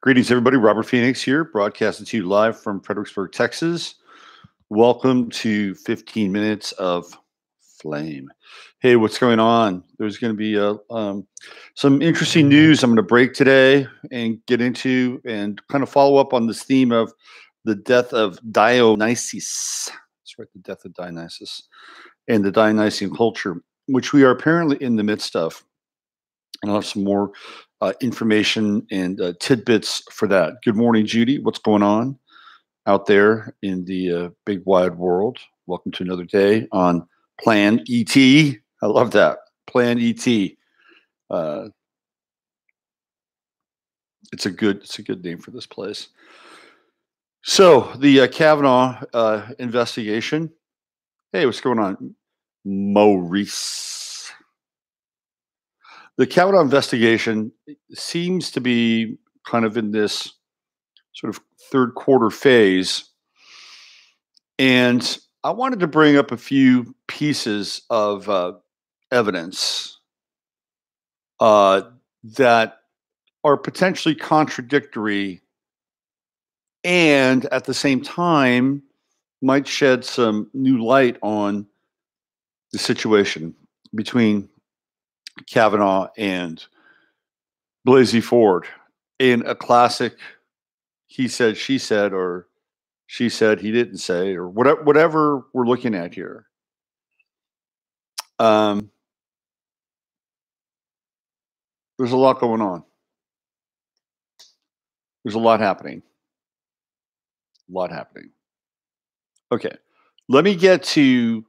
Greetings, everybody. Robert Phoenix here, broadcasting to you live from Fredericksburg, Texas. Welcome to 15 Minutes of Flame. Hey, what's going on? There's going to be some interesting news I'm going to break today and get into and kind of follow up on this theme of the death of Dionysus. That's right, the death of Dionysus and the Dionysian culture, which we are apparently in the midst of. And I'll have some more information and tidbits for that. Good morning, Judy. What's going on out there in the big wide world? Welcome to another day on Plan ET. I love that. Plan ET. It's a good name for this place. So the Kavanaugh investigation. Hey, what's going on, Maurice? The Kavanaugh investigation seems to be kind of in this sort of third quarter phase. And I wanted to bring up a few pieces of evidence that are potentially contradictory and at the same time might shed some new light on the situation between Kavanaugh and Blasey Ford in a classic he said, she said, or she said, he didn't say, or whatever we're looking at here. There's a lot going on. There's a lot happening. Okay, let me get to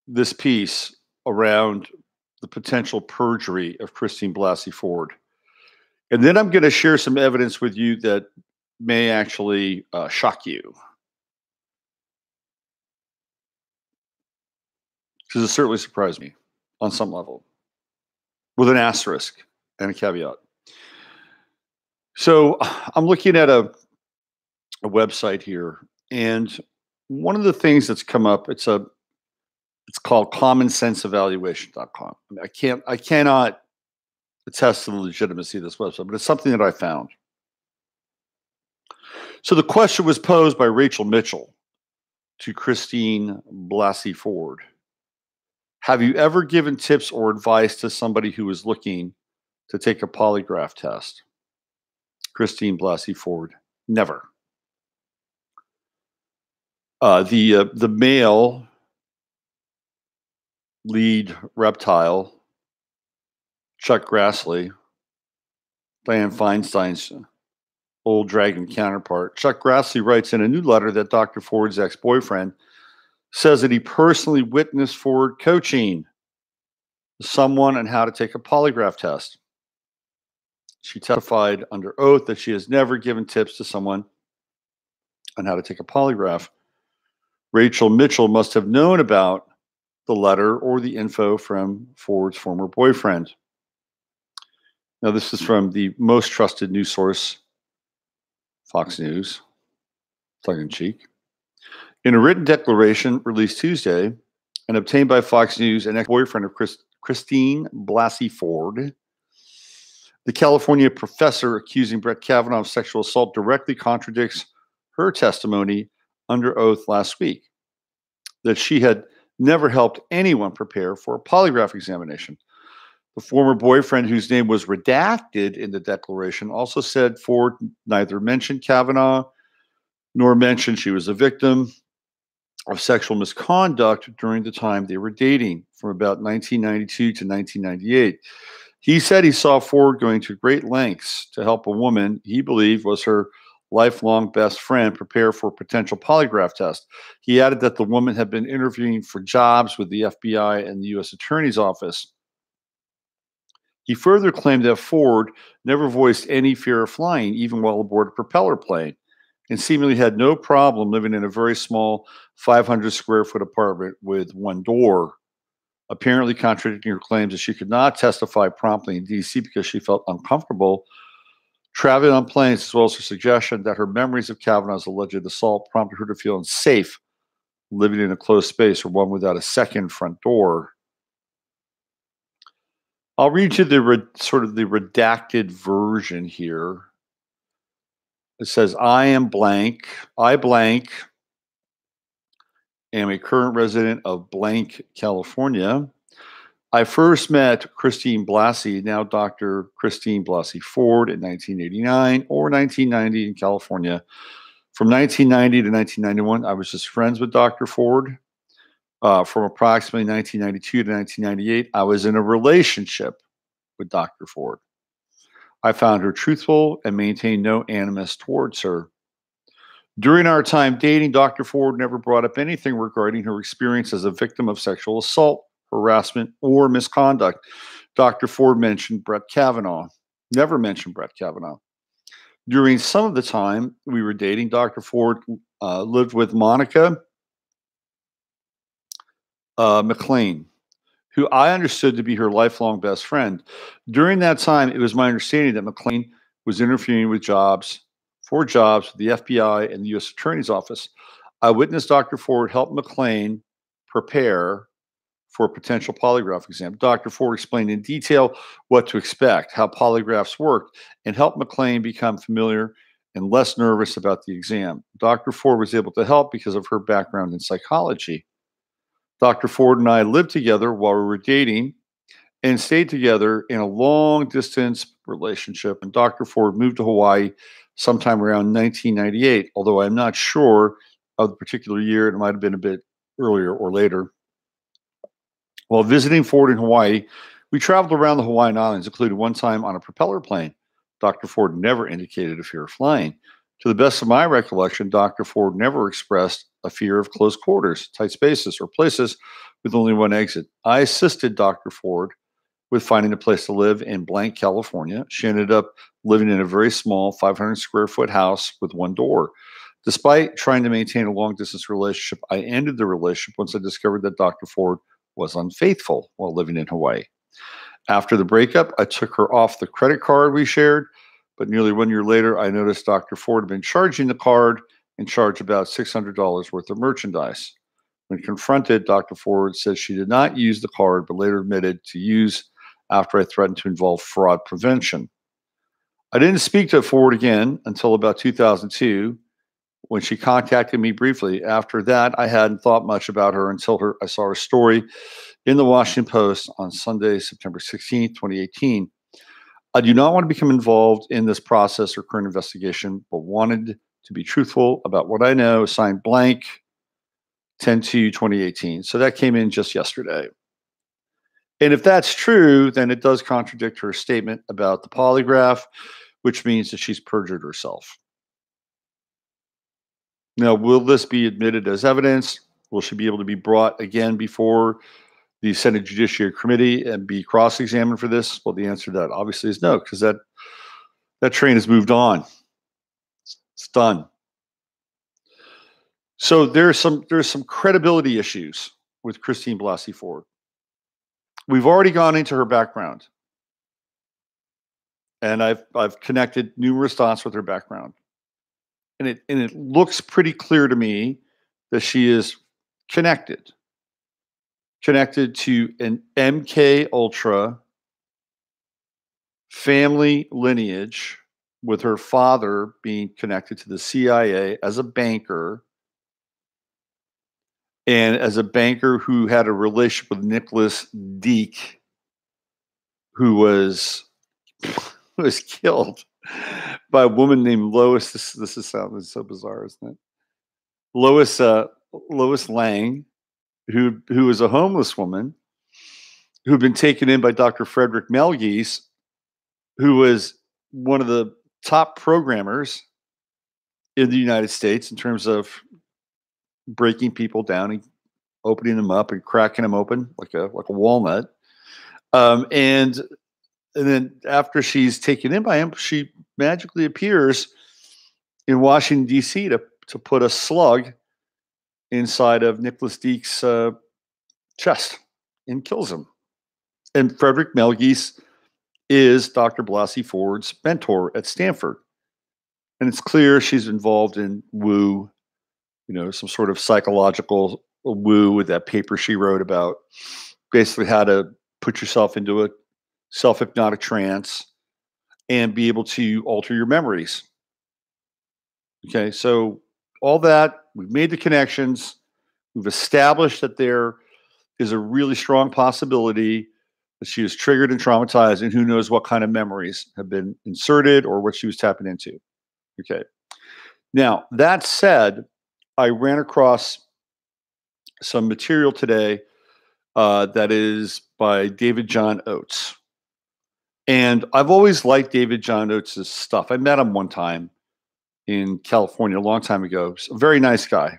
this piece around the potential perjury of Christine Blasey Ford. And then I'm going to share some evidence with you that may actually shock you. Because it certainly surprised me on some level, with an asterisk and a caveat. So I'm looking at a website here, and one of the things that's come up, it's called commonsenseevaluation.com. I cannot attest to the legitimacy of this website, but it's something that I found. So the question was posed by Rachel Mitchell to Christine Blasey Ford. Have you ever given tips or advice to somebody who is looking to take a polygraph test? Christine Blasey Ford, never. The male lead reptile, Chuck Grassley, Dianne Feinstein's old dragon counterpart. Chuck Grassley writes in a new letter that Dr. Ford's ex-boyfriend says that he personally witnessed Ford coaching someone on how to take a polygraph test. She testified under oath that she has never given tips to someone on how to take a polygraph. Rachel Mitchell must have known about the letter or the info from Ford's former boyfriend. Now, this is from the most trusted news source, Fox News, tongue-in-cheek. In a written declaration released Tuesday and obtained by Fox News and ex-boyfriend of Christine Blasey Ford, the California professor accusing Brett Kavanaugh of sexual assault directly contradicts her testimony under oath last week that she had never helped anyone prepare for a polygraph examination. The former boyfriend, whose name was redacted in the declaration, also said Ford neither mentioned Kavanaugh nor mentioned she was a victim of sexual misconduct during the time they were dating, from about 1992 to 1998. He said he saw Ford going to great lengths to help a woman he believed was her lifelong best friend prepare for a potential polygraph test. He added that the woman had been interviewing for jobs with the FBI and the U.S. Attorney's Office. He further claimed that Ford never voiced any fear of flying, even while aboard a propeller plane, and seemingly had no problem living in a very small 500 square foot apartment with one door, apparently contradicting her claims that she could not testify promptly in D.C. because she felt uncomfortable traveling on planes, as well as her suggestion that her memories of Kavanaugh's alleged assault prompted her to feel unsafe living in a closed space or one without a second front door. I'll read you the sort of the redacted version here It says, I am blank. I blank am a current resident of blank, California. I first met Christine Blasey, now Dr. Christine Blasey Ford, in 1989 or 1990 in California. From 1990 to 1991, I was just friends with Dr. Ford. From approximately 1992 to 1998, I was in a relationship with Dr. Ford. I found her truthful and maintained no animus towards her. During our time dating, Dr. Ford never brought up anything regarding her experience as a victim of sexual assault, harassment, or misconduct. Dr. Ford mentioned Brett Kavanaugh, never mentioned Brett Kavanaugh. During some of the time we were dating, Dr. Ford lived with Monica McLean, who I understood to be her lifelong best friend. During that time, it was my understanding that McLean was interviewing with for jobs with the FBI and the U.S. Attorney's Office. I witnessed Dr. Ford help McLean prepare for a potential polygraph exam. Dr. Ford explained in detail what to expect, how polygraphs worked, and helped McLean become familiar and less nervous about the exam. Dr. Ford was able to help because of her background in psychology. Dr. Ford and I lived together while we were dating and stayed together in a long distance relationship. And Dr. Ford moved to Hawaii sometime around 1998, although I'm not sure of the particular year. It might have been a bit earlier or later. While visiting Ford in Hawaii, we traveled around the Hawaiian Islands, including one time on a propeller plane. Dr. Ford never indicated a fear of flying. To the best of my recollection, Dr. Ford never expressed a fear of close quarters, tight spaces, or places with only one exit. I assisted Dr. Ford with finding a place to live in blank, California. She ended up living in a very small 500 square foot house with one door. Despite trying to maintain a long distance relationship, I ended the relationship once I discovered that Dr. Ford was unfaithful while living in Hawaii. After the breakup, I took her off the credit card we shared, but nearly 1 year later, I noticed Dr. Ford had been charging the card and charged about $600 worth of merchandise. When confronted, Dr. Ford said she did not use the card, but later admitted to use after I threatened to involve fraud prevention. I didn't speak to Ford again until about 2002, when she contacted me briefly. After that, I hadn't thought much about her until I saw her story in the Washington Post on Sunday, September 16th, 2018. I do not want to become involved in this process or current investigation, but wanted to be truthful about what I know. Signed blank, 10/2/2018. So that came in just yesterday. And if that's true, then it does contradict her statement about the polygraph, which means that she's perjured herself. Now, will this be admitted as evidence? Will she be able to be brought again before the Senate Judiciary Committee and be cross-examined for this? Well, the answer to that obviously is no, because that train has moved on. It's done. So there's some credibility issues with Christine Blasey Ford. We've already gone into her background, and I've connected numerous dots with her background. And it looks pretty clear to me that she is connected to an MK Ultra family lineage, with her father being connected to the CIA as a banker, and as a banker who had a relationship with Nicholas Deek, who was killed by a woman named Lois. This is sounding so bizarre, isn't it? Lois Lang, who was a homeless woman who'd been taken in by Dr. Frederick Melgies, who was one of the top programmers in the United States in terms of breaking people down and opening them up and cracking them open like a walnut. And then after she's taken in by him, she magically appears in Washington, D.C. to put a slug inside of Nicholas Deek's chest and kills him. And Frederick Melgies is Dr. Blasey Ford's mentor at Stanford. And it's clear she's involved in woo, some sort of psychological woo, with that paper she wrote about basically how to put yourself into a self-hypnotic trance and be able to alter your memories. Okay, so all that, we've made the connections, we've established that there is a really strong possibility that she was triggered and traumatized, and who knows what kind of memories have been inserted or what she was tapping into. Okay. Now, that said, I ran across some material today that is by David John Oates. And I've always liked David John Oates' stuff. I met him one time in California a long time ago. He's a very nice guy.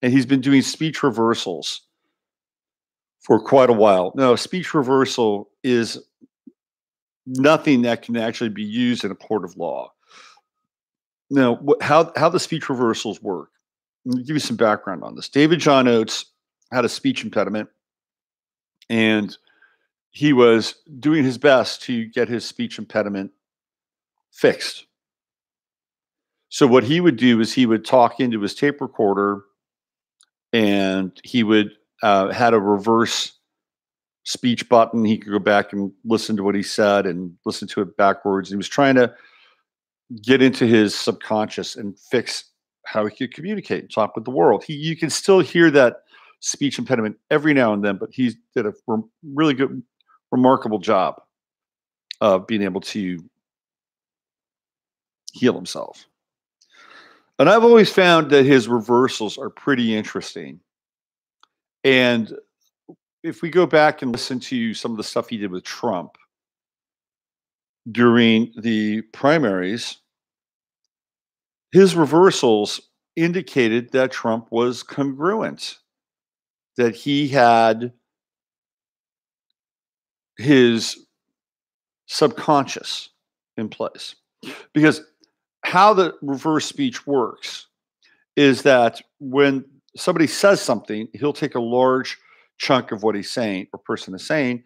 And he's been doing speech reversals for quite a while. No, speech reversal is nothing that can actually be used in a court of law. Now, how the speech reversals work. Let me give you some background on this. David John Oates had a speech impediment, and he was doing his best to get his speech impediment fixed. So what he would do is he would talk into his tape recorder, and he would had a reverse speech button. He could go back and listen to what he said and listen to it backwards. He was trying to get into his subconscious and fix how he could communicate and talk with the world. You can still hear that speech impediment every now and then, but he did a really good, remarkable job of being able to heal himself. And I've always found that his reversals are pretty interesting. And if we go back and listen to some of the stuff he did with Trump during the primaries, his reversals indicated that Trump was congruent, that he had his subconscious in place. Because how the reverse speech works is that when somebody says something, he'll take a large chunk of what he's saying or person is saying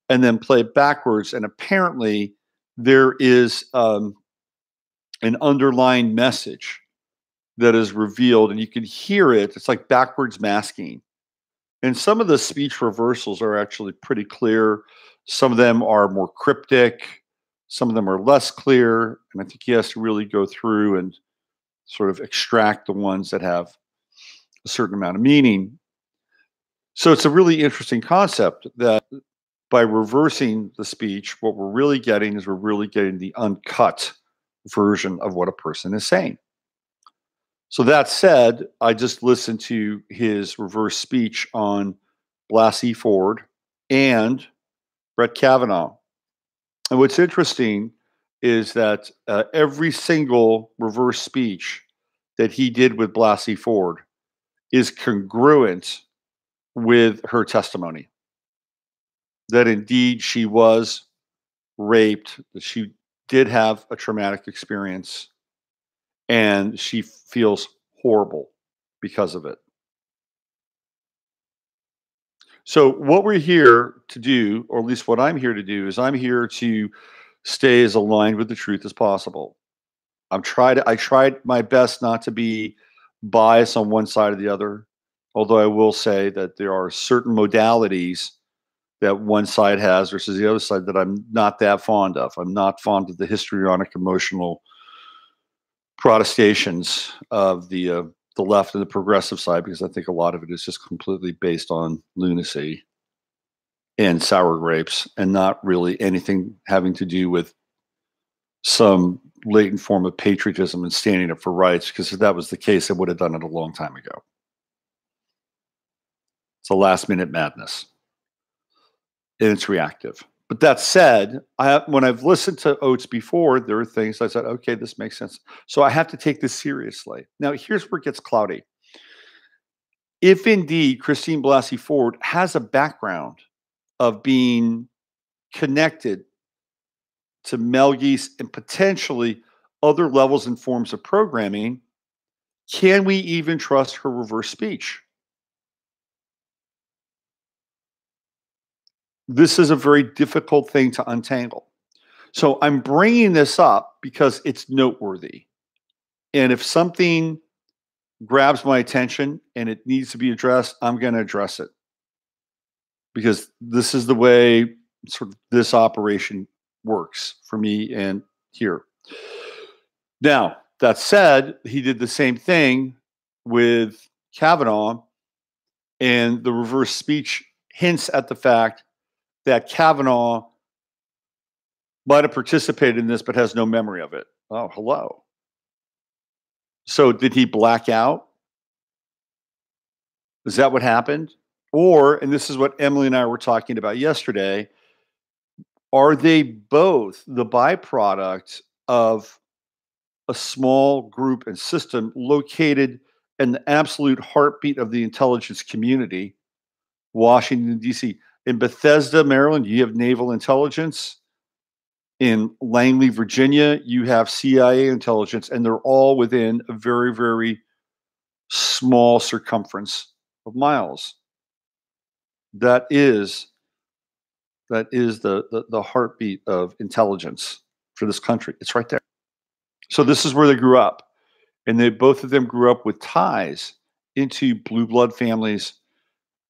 and then play it backwards. And apparently there is an underlying message that is revealed, and you can hear it. It's like backwards masking. And some of the speech reversals are actually pretty clear. Some of them are more cryptic. Some of them are less clear. And I think he has to really go through and sort of extract the ones that have a certain amount of meaning. So it's a really interesting concept that by reversing the speech, what we're really getting is we're really getting the uncut version of what a person is saying. So that said, I just listened to his reverse speech on Blasey Ford and Brett Kavanaugh. And what's interesting is that every single reverse speech that he did with Blasey Ford is congruent with her testimony. That indeed she was raped, that she did have a traumatic experience, and she feels horrible because of it. So what we're here to do, or at least what I'm here to do, is I'm here to stay as aligned with the truth as possible. I tried my best not to be biased on one side or the other, although I will say that there are certain modalities that one side has versus the other side that I'm not that fond of. I'm not fond of the histrionic emotional protestations of the left and the progressive side, because I think a lot of it is just completely based on lunacy and sour grapes and not really anything having to do with some latent form of patriotism and standing up for rights, because if that was the case, I would have done it a long time ago. It's a last minute madness and it's reactive. But that said, when I've listened to Oates before, there are things I said, okay, this makes sense. So I have to take this seriously. Now, here's where it gets cloudy. If indeed Christine Blasey Ford has a background of being connected to Melgis and potentially other levels and forms of programming, can we even trust her reverse speech? This is a very difficult thing to untangle. So I'm bringing this up because it's noteworthy. And if something grabs my attention and it needs to be addressed, I'm going to address it. Because this is the way sort of this operation works for me and here. Now, that said, he did the same thing with Kavanaugh, and the reverse speech hints at the fact that Kavanaugh might have participated in this but has no memory of it. Oh, hello. So did he black out? Is that what happened? Or, and this is what Emily and I were talking about yesterday, are they both the byproduct of a small group and system located in the absolute heartbeat of the intelligence community, Washington, D.C.? In Bethesda, Maryland, you have naval intelligence. In Langley, Virginia, you have CIA intelligence, and they're all within a very, very small circumference of miles. That is the heartbeat of intelligence for this country. It's right there. So this is where they grew up, and both of them grew up with ties into blue blood families.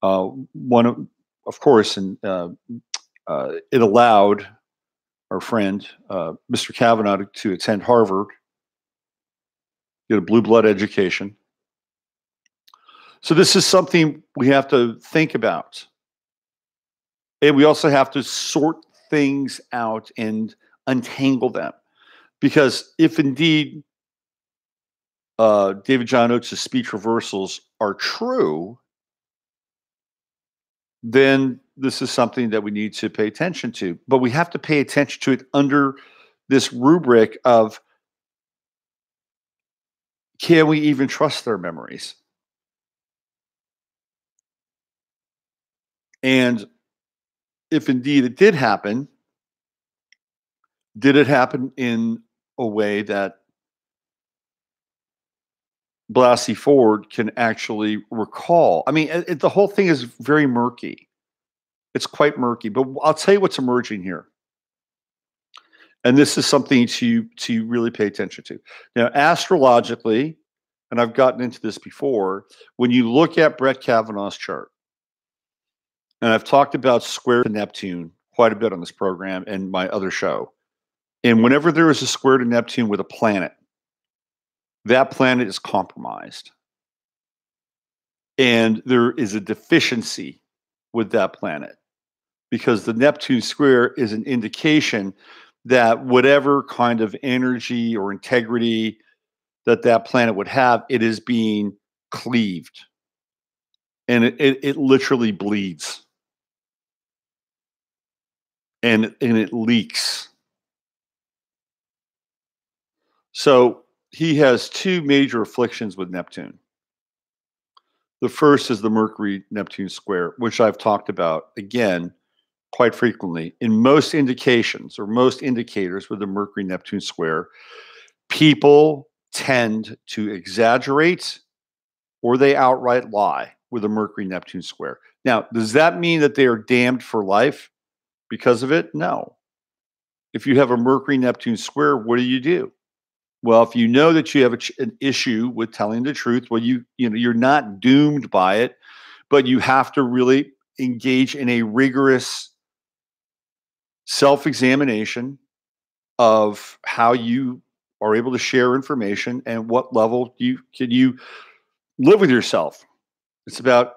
One, of course, and it allowed our friend Mr. Kavanaugh to attend Harvard, get a blue blood education. So this is something we have to think about. And we also have to sort things out and untangle them. Because if indeed David John Oates' speech reversals are true, then this is something that we need to pay attention to. But we have to pay attention to it under this rubric of, can we even trust their memories? And if indeed it did happen it happen in a way that Blasey Ford can actually recall? I mean, the whole thing is very murky. It's quite murky, but I'll tell you what's emerging here. And this is something to really pay attention to. Now, astrologically, and I've gotten into this before, when you look at Brett Kavanaugh's chart, and I've talked about square to Neptune quite a bit on this program and my other show. And whenever there is a square to Neptune with a planet, that planet is compromised. And there is a deficiency with that planet, because the Neptune square is an indication that whatever kind of energy or integrity that planet would have, it is being cleaved. And it literally bleeds. And it leaks. So he has two major afflictions with Neptune. The first is the Mercury-Neptune square, which I've talked about, again, quite frequently. In most indications or most indicators with the Mercury-Neptune square, people tend to exaggerate or they outright lie with a Mercury-Neptune square. Now, does that mean that they are damned for life because of it? No. If you have a Mercury-Neptune square, what do? Well, if you know that you have an issue with telling the truth, well, you're not doomed by it, but you have to really engage in a rigorous self-examination of how you are able to share information and what level can you live with yourself. It's about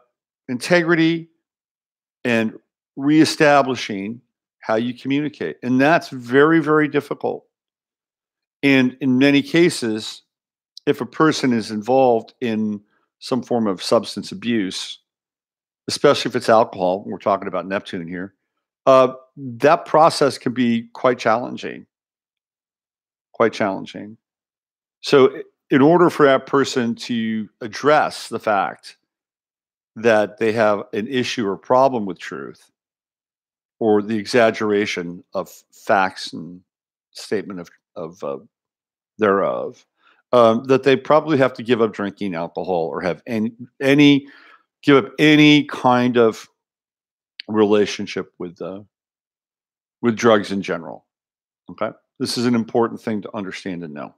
integrity and reestablishing how you communicate. And that's very, very difficult. And in many cases, if a person is involved in some form of substance abuse, especially if it's alcohol, we're talking about Neptune here, that process can be quite challenging. Quite challenging. So in order for that person to address the fact that they have an issue or problem with truth, or the exaggeration of facts and statement of thereof, that they probably have to give up drinking alcohol or have give up any kind of relationship with drugs in general. Okay, this is an important thing to understand and know.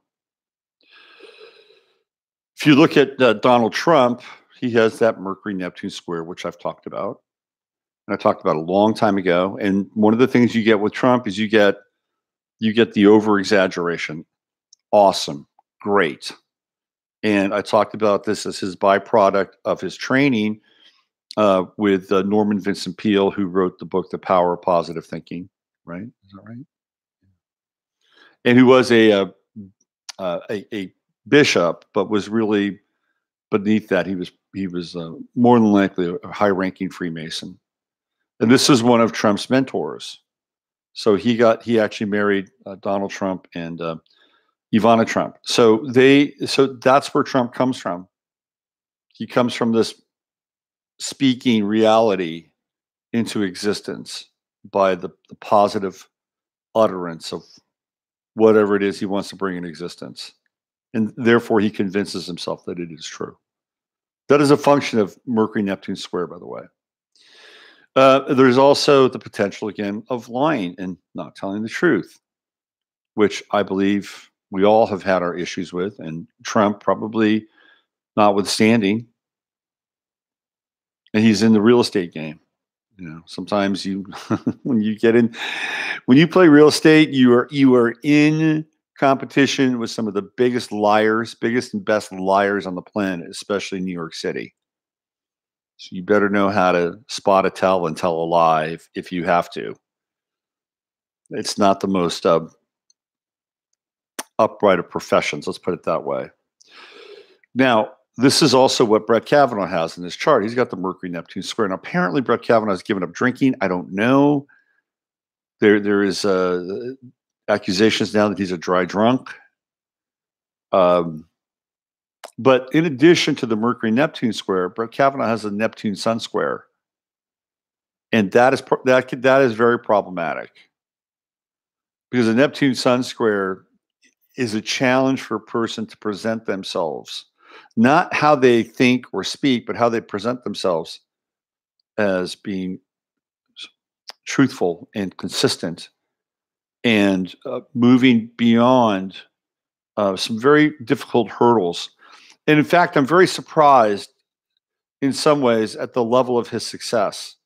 If you look at Donald Trump, he has that Mercury-Neptune square, which I've talked about. And I talked about a long time ago. And one of the things you get with Trump is you get the over-exaggeration. Awesome. great. And I talked about this as his byproduct of his training with Norman Vincent Peale, who wrote the book, The Power of Positive Thinking, right? Is that right? And who was a bishop, but was really beneath that. He was more than likely a high-ranking Freemason. And this is one of Trump's mentors. So he actually married Donald Trump and Ivana Trump. So that's where Trump comes from. He comes from this speaking reality into existence by the positive utterance of whatever it is he wants to bring in existence. And therefore he convinces himself that it is true. That is a function of Mercury-Neptune square, by the way. There's also the potential, again, of lying and not telling the truth, which I believe we all have had our issues with, and Trump probably notwithstanding. And he's in the real estate game. Sometimes when you play real estate, you are in competition with some of the biggest and best liars on the planet, especially in New York City. So you better know how to spot a tell and tell a lie if you have to. It's not the most upright of professions, let's put it that way. Now, this is also what Brett Kavanaugh has in his chart. He's got the Mercury-Neptune square. And apparently Brett Kavanaugh has given up drinking. I don't know. There is accusations now that he's a dry drunk. But in addition to the Mercury-Neptune square, Brett Kavanaugh has a Neptune-Sun square. And that is very problematic. Because a Neptune-Sun square is a challenge for a person to present themselves. Not how they think or speak, but how they present themselves as being truthful and consistent and moving beyond some very difficult hurdles. And in fact, I'm very surprised in some ways at the level of his success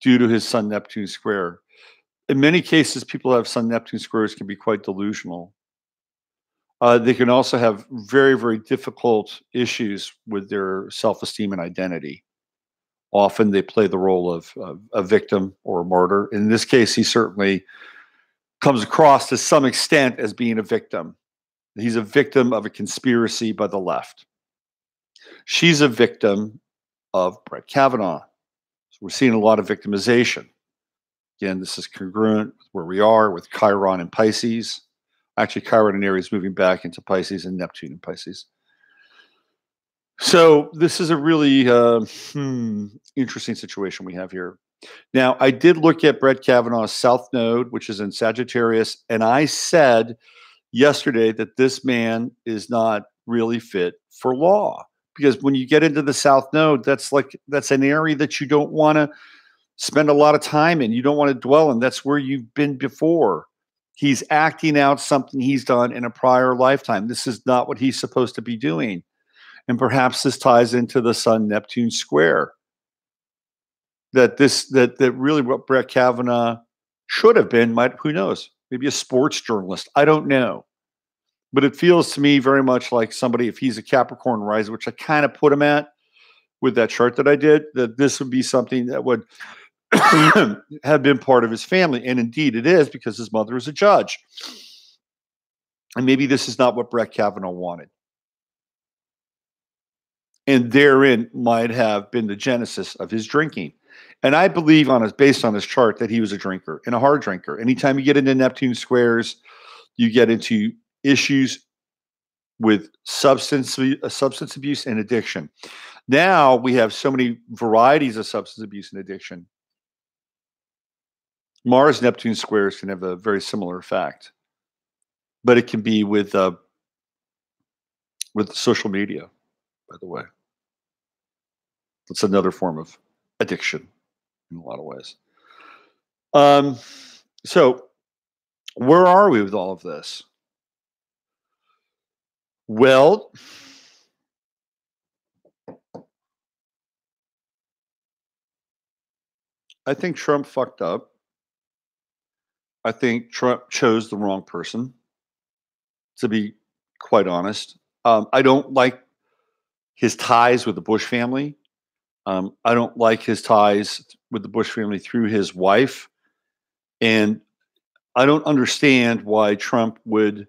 due to his Sun-Neptune square. In many cases, people who have Sun-Neptune squares can be quite delusional. They can also have very, very difficult issues with their self-esteem and identity. Often they play the role of a victim or a martyr. In this case, he certainly comes across to some extent as being a victim. He's a victim of a conspiracy by the left. She's a victim of Brett Kavanaugh. So we're seeing a lot of victimization. Again, this is congruent with where we are with Chiron and Pisces. Actually, Chiron and Aries moving back into Pisces and Neptune in Pisces. So this is a really interesting situation we have here. Now, I did look at Brett Kavanaugh's South Node, which is in Sagittarius, and I said yesterday that this man is not really fit for law. Because when you get into the South Node, that's an area that you don't want to spend a lot of time in. You don't want to dwell in. That's where you've been before. He's acting out something he's done in a prior lifetime. This is not what he's supposed to be doing. And perhaps this ties into the Sun-Neptune square. That really what Brett Kavanaugh should have been, who knows, maybe a sports journalist. I don't know. But it feels to me very much like somebody, if he's a Capricorn rising, which I kind of put him at with that chart that I did, that this would be something that would have been part of his family. And indeed it is, because his mother is a judge. And maybe this is not what Brett Kavanaugh wanted. And therein might have been the genesis of his drinking. And I believe based on his chart that he was a drinker and a hard drinker. Anytime you get into Neptune squares, you get into issues with substance abuse and addiction. Now we have so many varieties of substance abuse and addiction. Mars Neptune squares can have a very similar effect, but it can be with social media, by the way. That's another form of addiction in a lot of ways. So where are we with all of this? Well, I think Trump fucked up. I think Trump chose the wrong person to be quite honest. I don't like his ties with the Bush family. I don't like his ties with the Bush family through his wife. And I don't understand why Trump would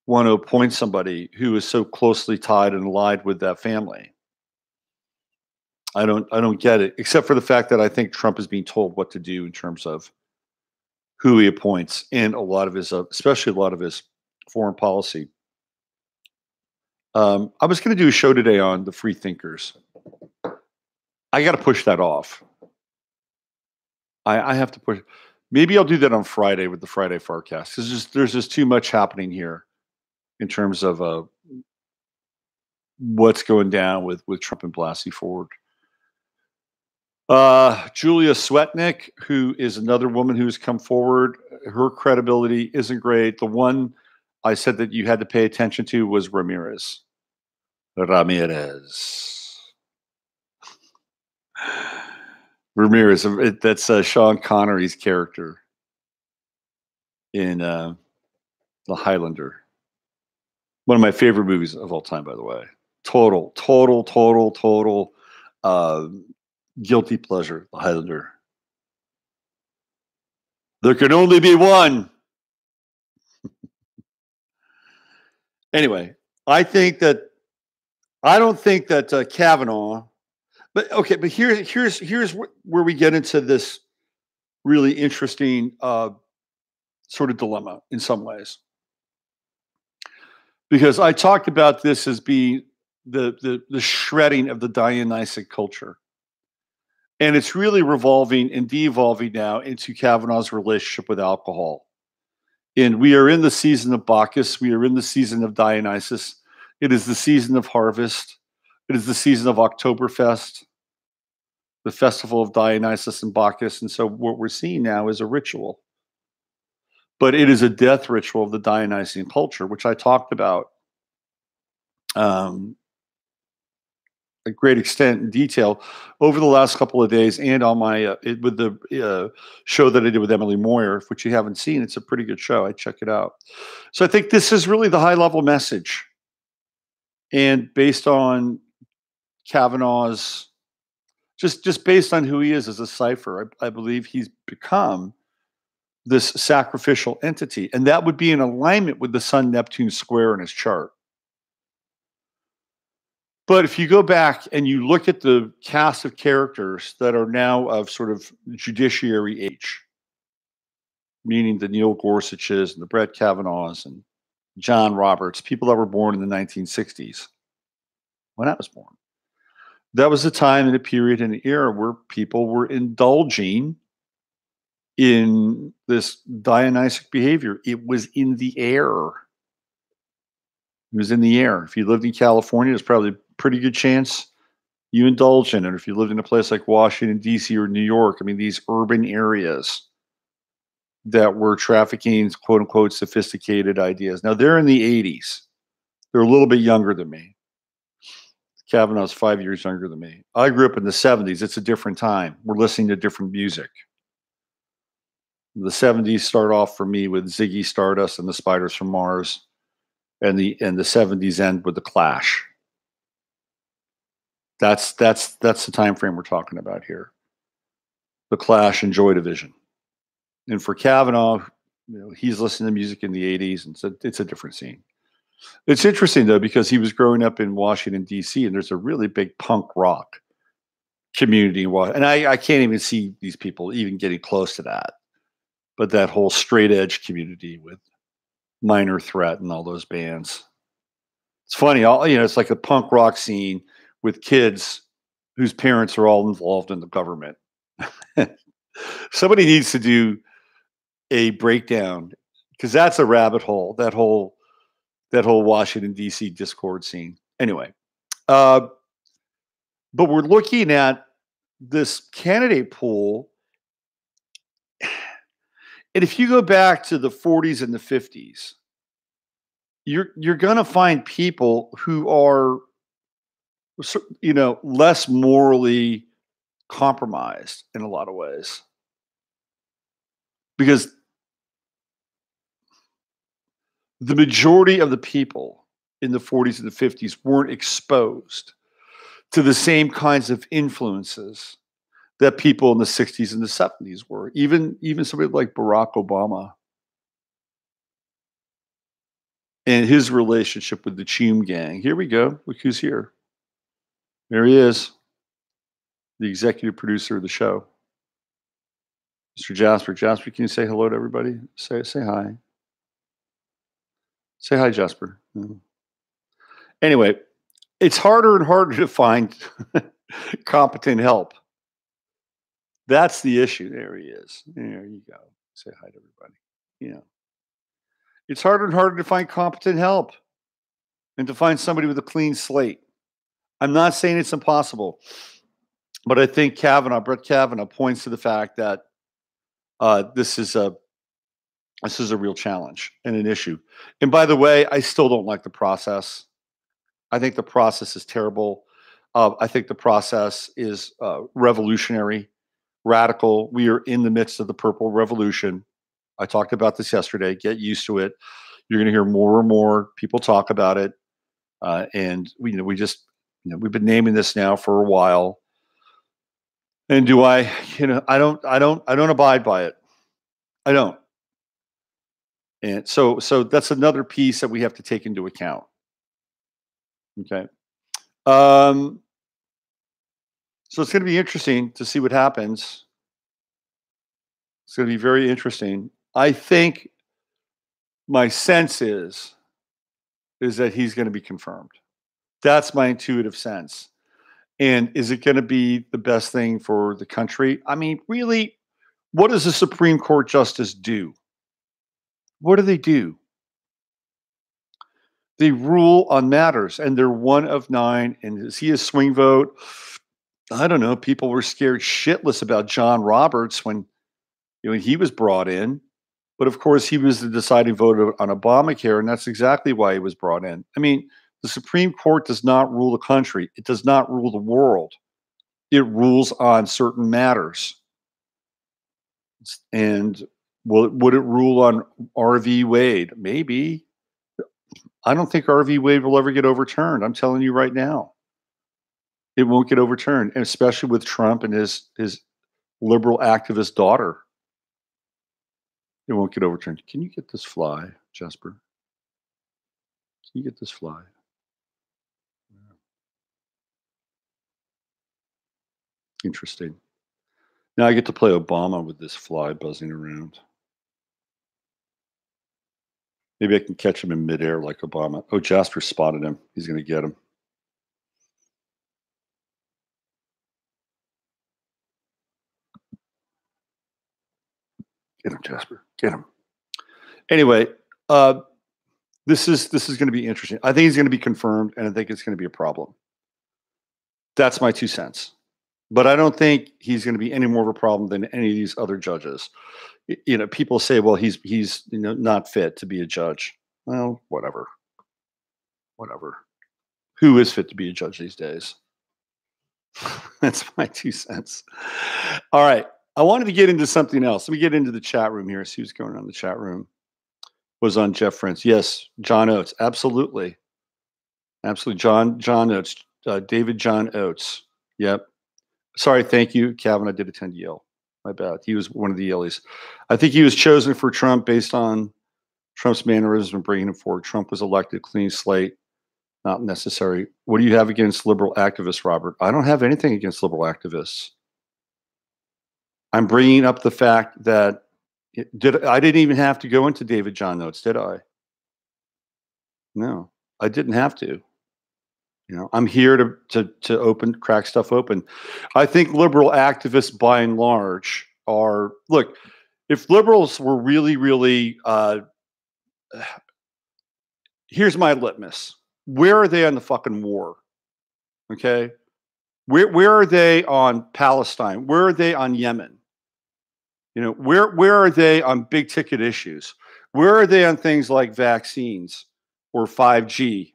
want to appoint somebody who is so closely tied and allied with that family. I don't get it, except for the fact that I think Trump is being told what to do in terms of who he appoints and a lot of his, especially a lot of his foreign policy. I was going to do a show today on the free thinkers. I got to push that off. I have to push. Maybe I'll do that on Friday with the Friday forecast because there's just too much happening here in terms of what's going down with Trump and Blasey Ford. Julia Swetnick, who is another woman who's come forward, her credibility isn't great. The one I said that you had to pay attention to was Ramirez. Ramirez, that's Sean Connery's character in The Highlander. One of my favorite movies of all time, by the way. Total guilty pleasure, The Highlander. There can only be one. Anyway, I don't think that Kavanaugh, but okay, but here's where we get into this really interesting sort of dilemma in some ways. Because I talked about this as being the shredding of the Dionysic culture. And it's really revolving and de-evolving now into Kavanaugh's relationship with alcohol. And we are in the season of Bacchus. We are in the season of Dionysus. It is the season of harvest. It is the season of Oktoberfest, the festival of Dionysus and Bacchus. And so what we're seeing now is a ritual. But it is a death ritual of the Dionysian culture, which I talked about a great extent and detail over the last couple of days, and on my with the show that I did with Emily Moyer, which you haven't seen. It's a pretty good show. I check it out. So I think this is really the high level message, and based on Kavanaugh's, just based on who he is as a cipher, I believe he's become this sacrificial entity, and that would be in alignment with the Sun Neptune square in his chart. But if you go back and you look at the cast of characters that are now of sort of judiciary age, meaning the Neil Gorsuches and the Brett Kavanaughs and John Roberts, people that were born in the 1960s, when I was born, that was a time and a period and an era where people were indulging in this Dionysic behavior. It was in the air. It was in the air. If you lived in California, there's probably a pretty good chance you indulge in it. If you lived in a place like Washington, D.C. or New York, I mean, these urban areas that were trafficking, quote unquote, sophisticated ideas. Now, they're in the 80s. They're a little bit younger than me. Kavanaugh's 5 years younger than me. I grew up in the 70s. It's a different time. We're listening to different music. The 70s start off for me with Ziggy Stardust and the Spiders from Mars. And the 70s end with the Clash. That's the time frame we're talking about here. The Clash and Joy Division. And for Kavanaugh, he's listening to music in the 80s, and it's a different scene. It's interesting though, because he was growing up in Washington, D.C., and there's a really big punk rock community, and I can't even see these people even getting close to that. But that whole straight edge community with Minor Threat and all those bands. It's funny, it's like a punk rock scene with kids whose parents are all involved in the government. Somebody needs to do a breakdown, because that's a rabbit hole, that whole Washington, D.C. Discord scene. Anyway, but we're looking at this candidate pool. And if you go back to the 40s and the 50s, you're going to find people who are, less morally compromised in a lot of ways. Because The majority of the people in the 40s and the 50s weren't exposed to the same kinds of influences that people in the 60s and the 70s were. Even somebody like Barack Obama and his relationship with the Cheam gang. Here we go. Look who's here. There he is, the executive producer of the show. Mr. Jasper. Jasper, can you say hello to everybody? Say hi. Say hi, Jasper. Anyway, it's harder and harder to find competent help. That's the issue. There he is. There you go. Say hi to everybody. Yeah. It's harder and harder to find competent help and to find somebody with a clean slate. I'm not saying it's impossible, but I think Brett Kavanaugh points to the fact that this is a real challenge and an issue. And by the way, I still don't like the process. I think the process is terrible. I think the process is revolutionary, radical. We are in the midst of the Purple Revolution. I talked about this yesterday. Get used to it. You're going to hear more and more people talk about it. And we've been naming this now for a while. And do I don't abide by it. I don't. And so that's another piece that we have to take into account. Okay. So it's going to be interesting to see what happens. It's going to be very interesting. I think my sense is that he's going to be confirmed. That's my intuitive sense. And is it going to be the best thing for the country? I mean, really, what does a Supreme Court justice do? What do they do? They rule on matters, and they're one of 9. And is he a swing vote? I don't know. People were scared shitless about John Roberts when he was brought in. But of course, he was the deciding vote on Obamacare, and that's exactly why he was brought in. I mean, the Supreme Court does not rule the country. It does not rule the world. It rules on certain matters. And would it rule on R.V. Wade? Maybe. I don't think R.V. Wade will ever get overturned. I'm telling you right now. It won't get overturned, and especially with Trump and his liberal activist daughter. It won't get overturned. Can you get this fly, Jasper? Can you get this fly? Interesting. Now I get to play Obama with this fly buzzing around. Maybe I can catch him in midair like Obama. Oh, Jasper spotted him. He's going to get him. Get him, Jasper. Get him. Anyway, this is going to be interesting. I think he's going to be confirmed, and I think it's going to be a problem. That's my 2 cents. But I don't think he's going to be any more of a problem than any of these other judges. People say, well, he's not fit to be a judge. Well, whatever. Who is fit to be a judge these days? That's my 2 cents. All right. I wanted to get into something else. Let me get into the chat room here. See what's going on in the chat room. Was on Jeff Friends. Yes, John Oates. Absolutely. John Oates. David John Oates. Yep. Sorry, thank you. Kavanaugh did attend Yale. My bad. He was one of the Yaleys. I think he was chosen for Trump based on Trump's mannerisms and bringing him forward. Trump was elected, clean slate, not necessary. What do you have against liberal activists, Robert? I don't have anything against liberal activists. I'm bringing up the fact that I didn't even have to go into David John Oates, did I? No, I didn't have to. I'm here to crack stuff open. I think liberal activists, by and large, look. If liberals were really, really, here's my litmus: where are they on the fucking war? Okay, where are they on Palestine? Where are they on Yemen? Where are they on big ticket issues? Where are they on things like vaccines or 5G?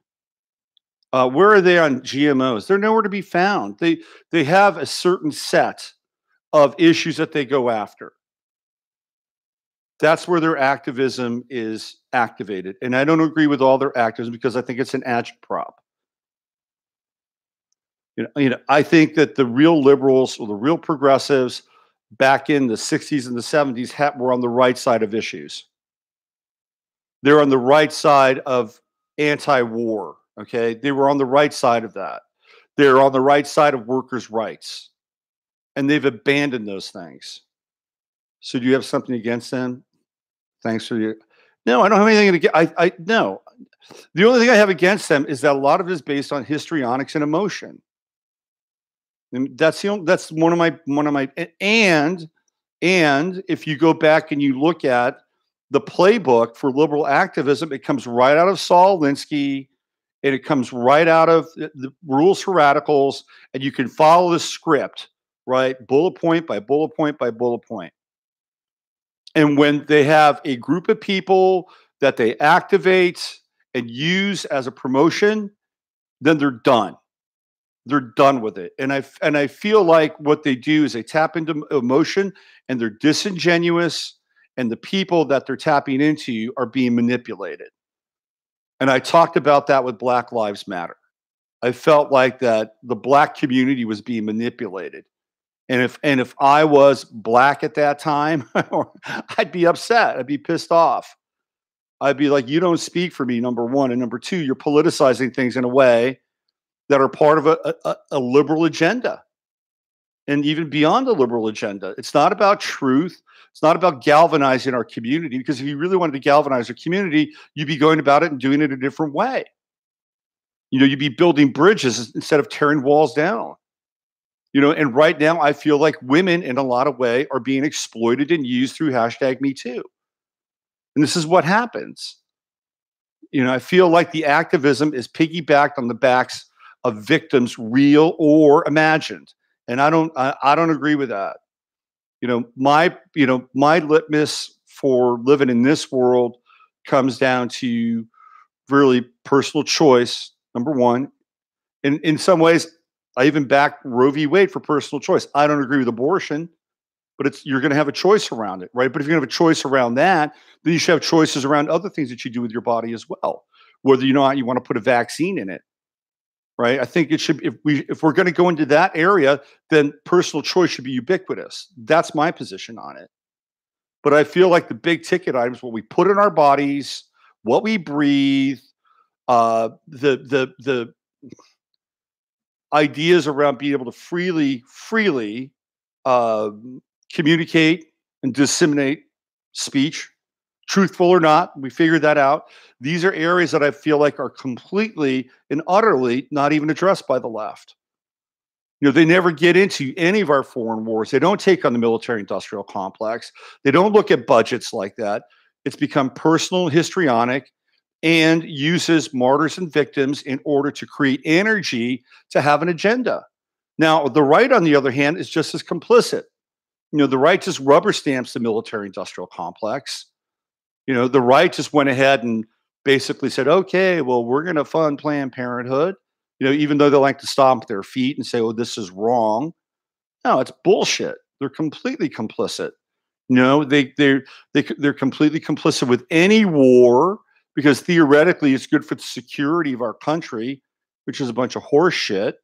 Where are they on GMOs? They're nowhere to be found. They have a certain set of issues that they go after. That's where their activism is activated. And I don't agree with all their activism because I think it's an agitprop. I think that the real liberals or the real progressives back in the 60s and the 70s were on the right side of issues. They're on the right side of anti-war. Okay, they were on the right side of that. They're on the right side of workers' rights, and they've abandoned those things. So, do you have something against them? Thanks for your. No, I don't have anything against. I no. The only thing I have against them is that a lot of it is based on histrionics and emotion. And that's one of my and if you go back and you look at the playbook for liberal activism, it comes right out of Saul Alinsky, and it comes right out of the Rules for Radicals, and you can follow the script, right? Bullet point by bullet point by bullet point. And when they have a group of people that they activate and use as a promotion, then they're done. They're done with it. And I feel like what they do is they tap into emotion, and they're disingenuous, and the people that they're tapping into are being manipulated. And I talked about that with Black Lives Matter. I felt like that the Black community was being manipulated. And if I was Black at that time, I'd be upset. I'd be pissed off. I'd be like, you don't speak for me, number one. And number two, you're politicizing things in a way that are part of a liberal agenda, and even beyond the liberal agenda. It's not about truth. It's not about galvanizing our community, because if you really wanted to galvanize our community, you'd be going about it and doing it a different way. You'd be building bridges instead of tearing walls down. And right now I feel like women in a lot of way are being exploited and used through #MeToo. And this is what happens. I feel like the activism is piggybacked on the backs of victims, real or imagined. And I don't agree with that. My litmus for living in this world comes down to really personal choice. Number one, in some ways, I even back Roe v. Wade for personal choice. I don't agree with abortion, but you're going to have a choice around it, right? But if you're going to have a choice around that, then you should have choices around other things that you do with your body as well. Whether you want to put a vaccine in it, right? I think it should. If we're going to go into that area, then personal choice should be ubiquitous. That's my position on it. But I feel like the big ticket items, what we put in our bodies, what we breathe, the ideas around being able to freely communicate and disseminate speech, truthful or not, we figured that out. These are areas that I feel like are completely and utterly not even addressed by the left. They never get into any of our foreign wars. They don't take on the military-industrial complex. They don't look at budgets like that. It's become personal, histrionic, and uses martyrs and victims in order to create energy to have an agenda. Now, the right, on the other hand, is just as complicit. The right just rubber stamps the military-industrial complex. The right just went ahead and basically said, okay, well, we're going to fund Planned Parenthood, even though they like to stomp their feet and say, oh, this is wrong. No, it's bullshit. They're completely complicit. They're completely complicit with any war, because theoretically it's good for the security of our country, which is a bunch of horse shit.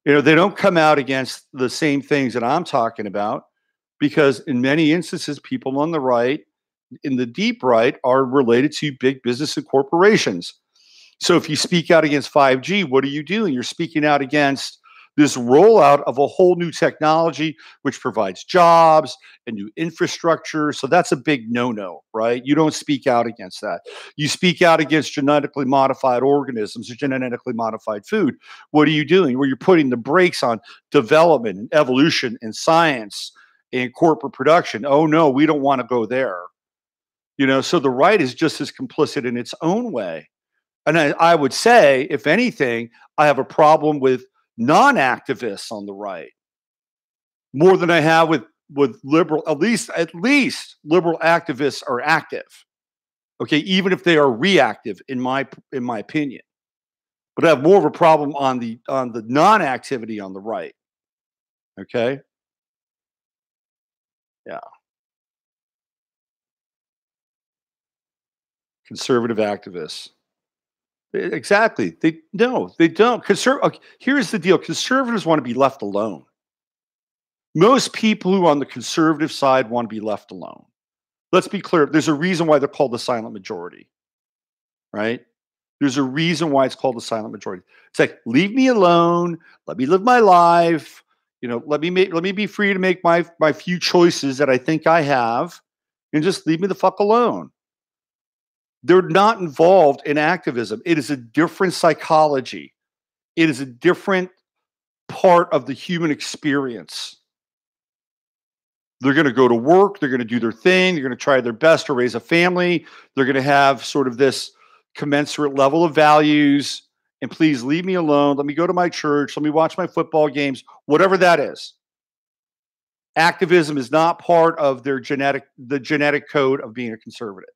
They don't come out against the same things that I'm talking about, because in many instances, people on the right, in the deep right, are related to big business and corporations. So if you speak out against 5G, what are you doing? You're speaking out against this rollout of a whole new technology, which provides jobs and new infrastructure. So that's a big no-no, right? You don't speak out against that. You speak out against genetically modified organisms or genetically modified food. What are you doing? Well, you're putting the brakes on development and evolution and science and corporate production. Oh no, we don't want to go there. So the right is just as complicit in its own way. And I would say, if anything, I have a problem with non-activists on the right more than I have with liberal. At least liberal activists are active. Okay, even if they are reactive, in my opinion. But I have more of a problem on the non-activity on the right. Okay. Yeah. Conservative activists. Exactly. They don't. Okay, here's the deal. Conservatives want to be left alone. Most people who are on the conservative side want to be left alone. Let's be clear. There's a reason why they're called the silent majority, right? There's a reason why it's called the silent majority. It's like, leave me alone. Let me live my life. Let me be free to make my few choices that I think I have, and just leave me the fuck alone. They're not involved in activism. It is a different psychology. It is a different part of the human experience. They're going to go to work. They're going to do their thing. They're going to try their best to raise a family. They're going to have sort of this commensurate level of values. And please leave me alone. Let me go to my church. Let me watch my football games, whatever that is. Activism is not part of the genetic code of being a conservative.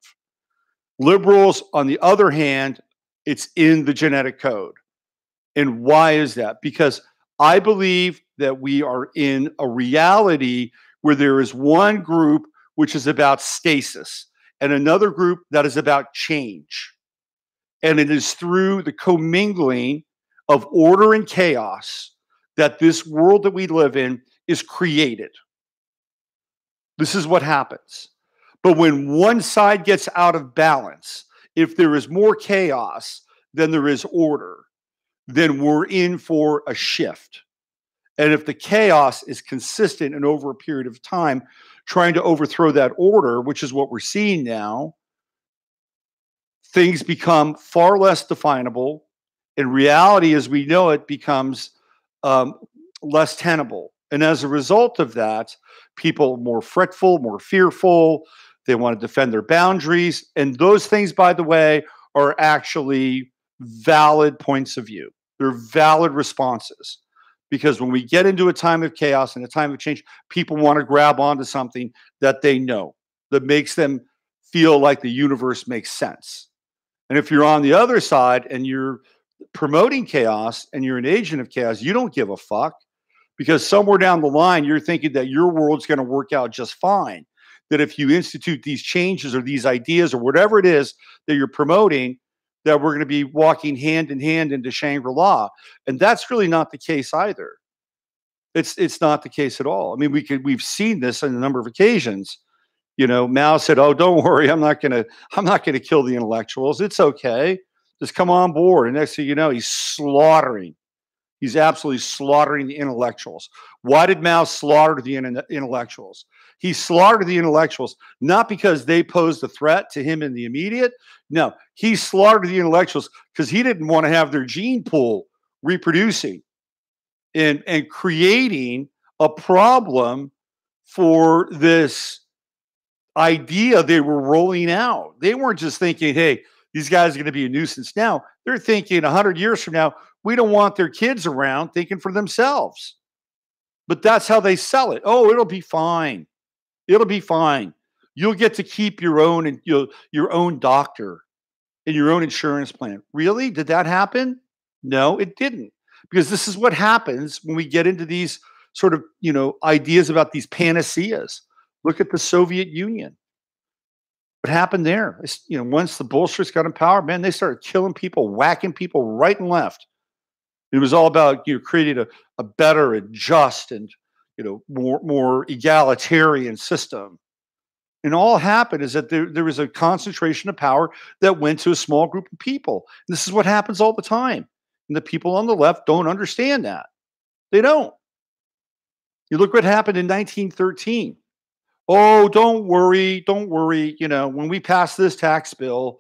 Liberals, on the other hand, it's in the genetic code. And why is that? Because I believe that we are in a reality where there is one group which is about stasis and another group that is about change. And it is through the commingling of order and chaos that this world that we live in is created. This is what happens. But when one side gets out of balance, if there is more chaos than there is order, then we're in for a shift. And if the chaos is consistent and over a period of time, trying to overthrow that order, which is what we're seeing now, things become far less definable. And reality as we know it becomes less tenable. And as a result of that, people are more fretful, more fearful. They want to defend their boundaries. And those things, by the way, are actually valid points of view. They're valid responses. Because when we get into a time of chaos and a time of change, people want to grab onto something that they know, that makes them feel like the universe makes sense. And if you're on the other side and you're promoting chaos and you're an agent of chaos, you don't give a fuck. Because somewhere down the line, you're thinking that your world's going to work out just fine. That if you institute these changes or these ideas or whatever it is that you're promoting, that we're going to be walking hand in hand into Shangri-La. And that's really not the case either. It's not the case at all. I mean, we've seen this on a number of occasions. Mao said, "Oh, don't worry, I'm not gonna kill the intellectuals. It's okay. Just come on board." And next thing you know, He's absolutely slaughtering the intellectuals. Why did Mao slaughter the intellectuals? He slaughtered the intellectuals not because they posed a threat to him in the immediate. No, he slaughtered the intellectuals because he didn't want to have their gene pool reproducing and creating a problem for this idea they were rolling out. They weren't just thinking, hey, these guys are going to be a nuisance now. They're thinking 100 years from now, we don't want their kids around thinking for themselves. But that's how they sell it. Oh, it'll be fine. It'll be fine. You'll get to keep your own and your own doctor and your own insurance plan. Really? Did that happen? No, it didn't. Because this is what happens when we get into these sort of, ideas about these panaceas. Look at the Soviet Union. What happened there? Once the Bolsheviks got in power, man, they started killing people, whacking people right and left. It was all about creating a better and just and more egalitarian system. And all happened is that there was a concentration of power that went to a small group of people. And this is what happens all the time. And the people on the left don't understand that. They don't. You look what happened in 1913. Oh, don't worry. When we pass this tax bill,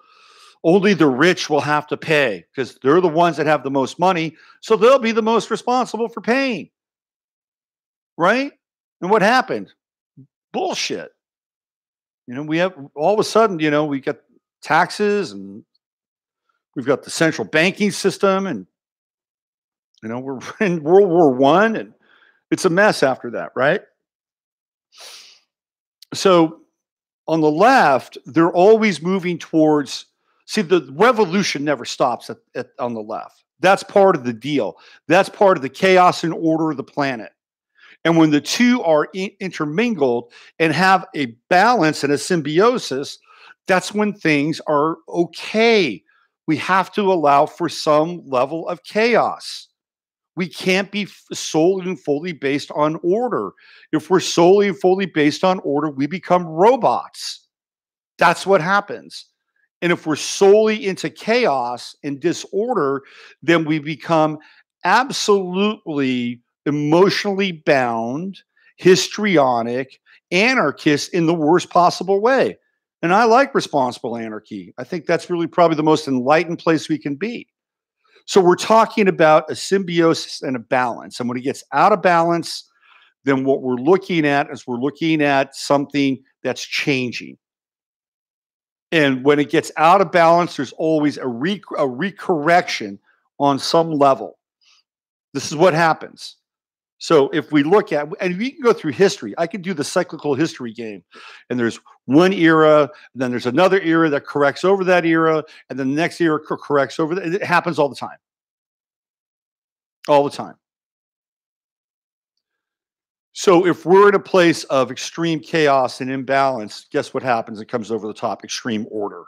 only the rich will have to pay because they're the ones that have the most money. So they'll be the most responsible for paying. Right? And what happened? Bullshit. We have all of a sudden, we got taxes and we've got the central banking system and, we're in World War I and it's a mess after that. Right? So on the left, they're always moving towards, the revolution never stops on the left. That's part of the deal. That's part of the chaos and order of the planet. And when the two are intermingled and have a balance and a symbiosis, that's when things are okay. We have to allow for some level of chaos. We can't be solely and fully based on order. If we're solely and fully based on order, we become robots. That's what happens. And if we're solely into chaos and disorder, then we become absolutely emotionally bound, histrionic, anarchists in the worst possible way. And I like responsible anarchy. I think that's really probably the most enlightened place we can be. So we're talking about a symbiosis and a balance. And when it gets out of balance, then what we're looking at is we're looking at something that's changing. And when it gets out of balance, there's always a recorrection on some level. This is what happens. So if we look at, and we can go through history, I can do the cyclical history game. And there's one era, and then there's another era that corrects over that era, and then the next era corrects over that. It happens all the time. All the time. So if we're in a place of extreme chaos and imbalance, guess what happens? It comes over the top, extreme order.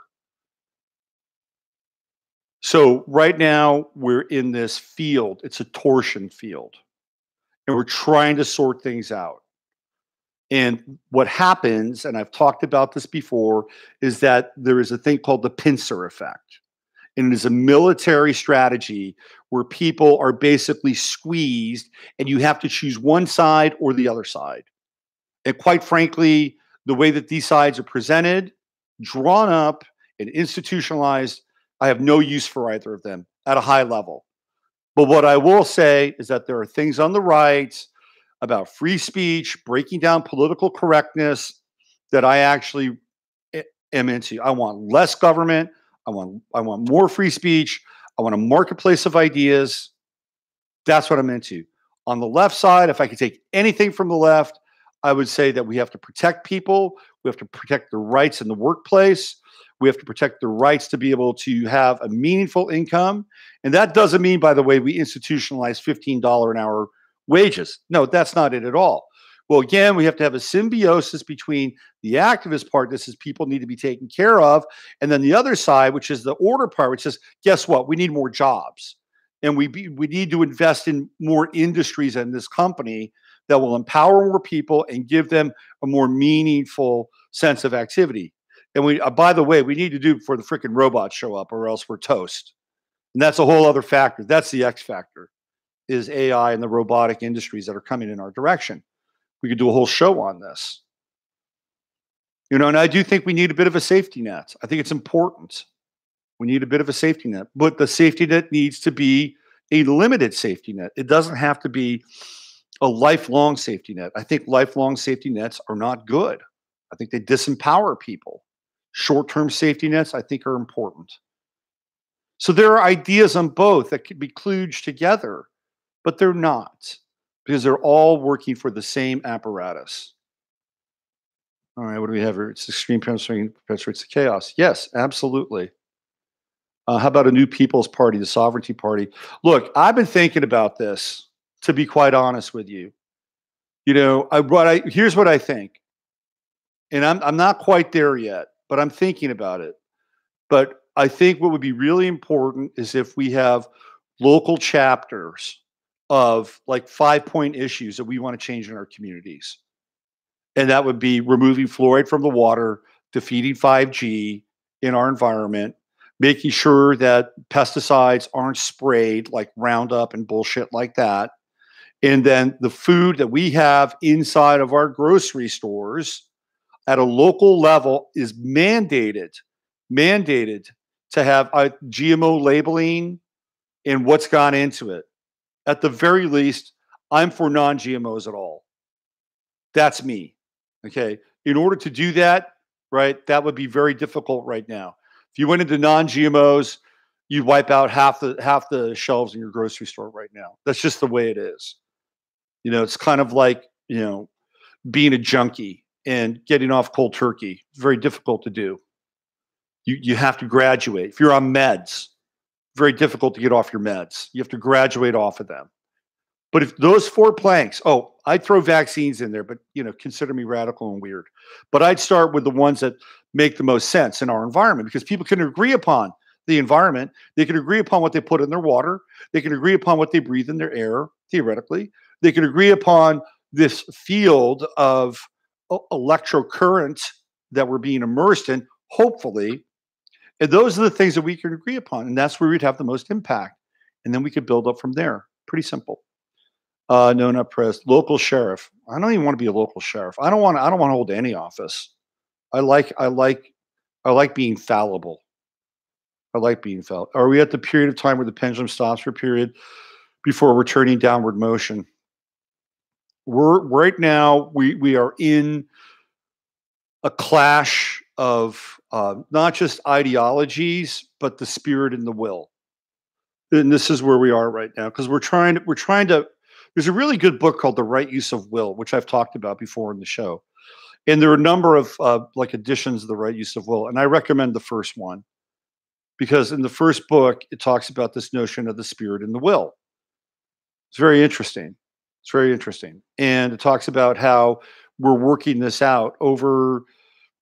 So right now we're in this field. It's a torsion field. And we're trying to sort things out. And what happens, and I've talked about this before, is that there is a thing called the pincer effect. And it is a military strategy where people are basically squeezed and you have to choose one side or the other side. And quite frankly, the way that these sides are presented, drawn up, and institutionalized, I have no use for either of them at a high level. But what I will say is that there are things on the right about free speech, breaking down political correctness that I actually am into. I want less government. I want more free speech. I want a marketplace of ideas. That's what I'm into. On the left side, if I could take anything from the left, I would say that we have to protect people. We have to protect the rights in the workplace. We have to protect the rights to be able to have a meaningful income. And that doesn't mean, by the way, we institutionalize $15 an hour wages. No, that's not it at all. Well, again, we have to have a symbiosis between the activist part, this is people need to be taken care of, and then the other side, which is the order part, which says, guess what? We need more jobs. And we need to invest in more industries in this company that will empower more people and give them a more meaningful sense of activity. And we, by the way, we need to do before the freaking robots show up, or else we're toast. And that's a whole other factor. That's the X factor, is AI and the robotic industries that are coming in our direction. We could do a whole show on this. You know, and I do think we need a bit of a safety net. I think it's important. We need a bit of a safety net, but the safety net needs to be a limited safety net. It doesn't have to be a lifelong safety net. I think lifelong safety nets are not good. I think they disempower people. Short-term safety nets, I think, are important. So there are ideas on both that could be kludged together, but they're not, because they're all working for the same apparatus. All right, what do we have here? It's extreme perpetuates the chaos. Yes, absolutely. How about a new People's Party, the Sovereignty Party? Look, I've been thinking about this, to be quite honest with you. You know, here's what I think. And I'm not quite there yet, but I'm thinking about it. But I think what would be really important is if we have local chapters of like 5-point issues that we want to change in our communities. And that would be removing fluoride from the water, defeating 5G in our environment, making sure that pesticides aren't sprayed like Roundup and bullshit like that. And then the food that we have inside of our grocery stores at a local level is mandated to have a GMO labeling and what's gone into it. At the very least, I'm for non-GMOs at all. That's me. Okay. In order to do that, right, that would be very difficult right now. If you went into non-GMOs, you'd wipe out half the shelves in your grocery store right now. That's just the way it is. You know, it's kind of like, you know, being a junkie and getting off cold turkey. It's very difficult to do. You have to graduate. If you're on meds, very difficult to get off your meds. You have to graduate off of them. But if those 4 planks, oh, I'd throw vaccines in there, but consider me radical and weird. But I'd start with the ones that make the most sense in our environment, because people can agree upon the environment. They can agree upon what they put in their water. They can agree upon what they breathe in their air, theoretically. They can agree upon this field of electrocurrent that we're being immersed in, hopefully. And those are the things that we can agree upon. And that's where we'd have the most impact. And then we could build up from there. Pretty simple. No, not press. Local sheriff. I don't even want to be a local sheriff. I don't want to hold any office. I like being fallible. I like being fallible. Are we at the period of time where the pendulum stops for a period before returning downward motion? Right now, we are in a clash of not just ideologies, but the spirit and the will. And this is where we are right now, because we're trying to. There's a really good book called The Right Use of Will, which I've talked about before in the show. And there are a number of editions of The Right Use of Will. And I recommend the first one, because in the first book, it talks about this notion of the spirit and the will. It's very interesting. It's very interesting. And it talks about how we're working this out over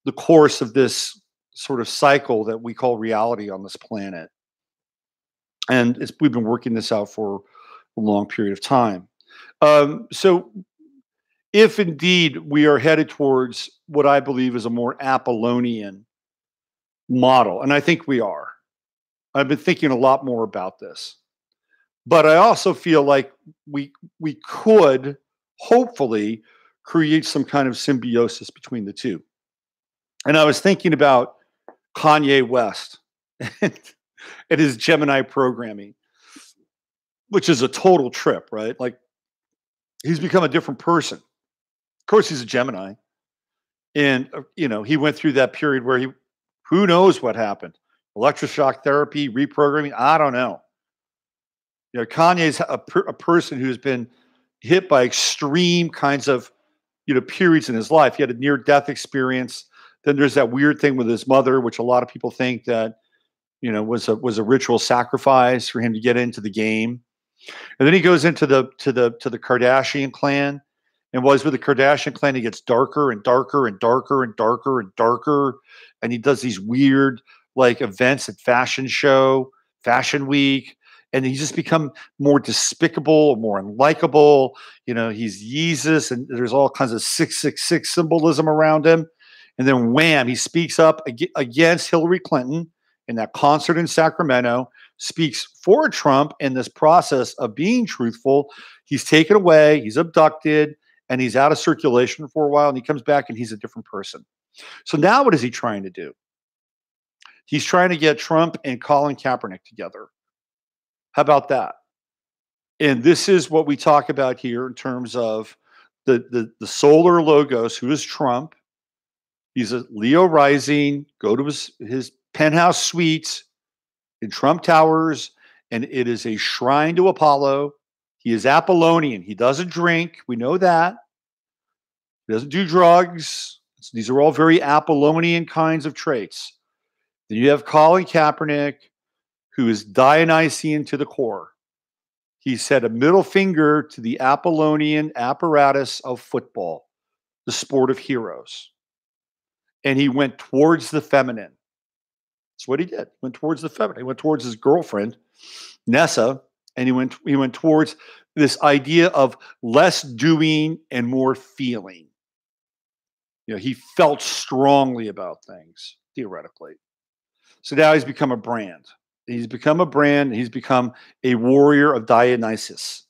the course of this sort of cycle that we call reality on this planet. And we've been working this out for a long period of time. So if indeed we are headed towards what I believe is a more Apollonian model, and I think we are, I've been thinking a lot more about this, but I also feel like we could hopefully create some kind of symbiosis between the two. And I was thinking about Kanye West and his Gemini programming, which is a total trip, right? Like, he's become a different person. Of course, he's a Gemini. And, he went through that period where who knows what happened? Electroshock therapy, reprogramming, I don't know. Kanye's a person who's been hit by extreme kinds of, periods in his life. He had a near-death experience. Then there's that weird thing with his mother, which a lot of people think that, was a ritual sacrifice for him to get into the game. And then he goes into the Kardashian clan, and while he's with the Kardashian clan, he gets darker and darker and darker and darker and darker, and he does these weird events at Fashion Week, and he's just become more despicable, more unlikable. He's Yeezus, and there's all kinds of 666 symbolism around him. And then wham, he speaks up against Hillary Clinton in that concert in Sacramento, speaks for Trump in this process of being truthful. He's taken away, he's abducted, and he's out of circulation for a while, and he comes back and he's a different person. So now what is he trying to do? He's trying to get Trump and Colin Kaepernick together. How about that? And this is what we talk about here in terms of the solar logos, who is Trump. He's a Leo rising. Go to his penthouse suite in Trump Towers, and it is a shrine to Apollo. He is Apollonian. He doesn't drink. We know that. He doesn't do drugs. These are all very Apollonian kinds of traits. Then you have Colin Kaepernick, who is Dionysian to the core. He set a middle finger to the Apollonian apparatus of football, the sport of heroes. And he went towards the feminine. That's what he did. He went towards the feminine. He went towards his girlfriend, Nessa, and he went towards this idea of less doing and more feeling. He felt strongly about things, theoretically. So now he's become a brand. He's become a brand. He's become a warrior of Dionysus,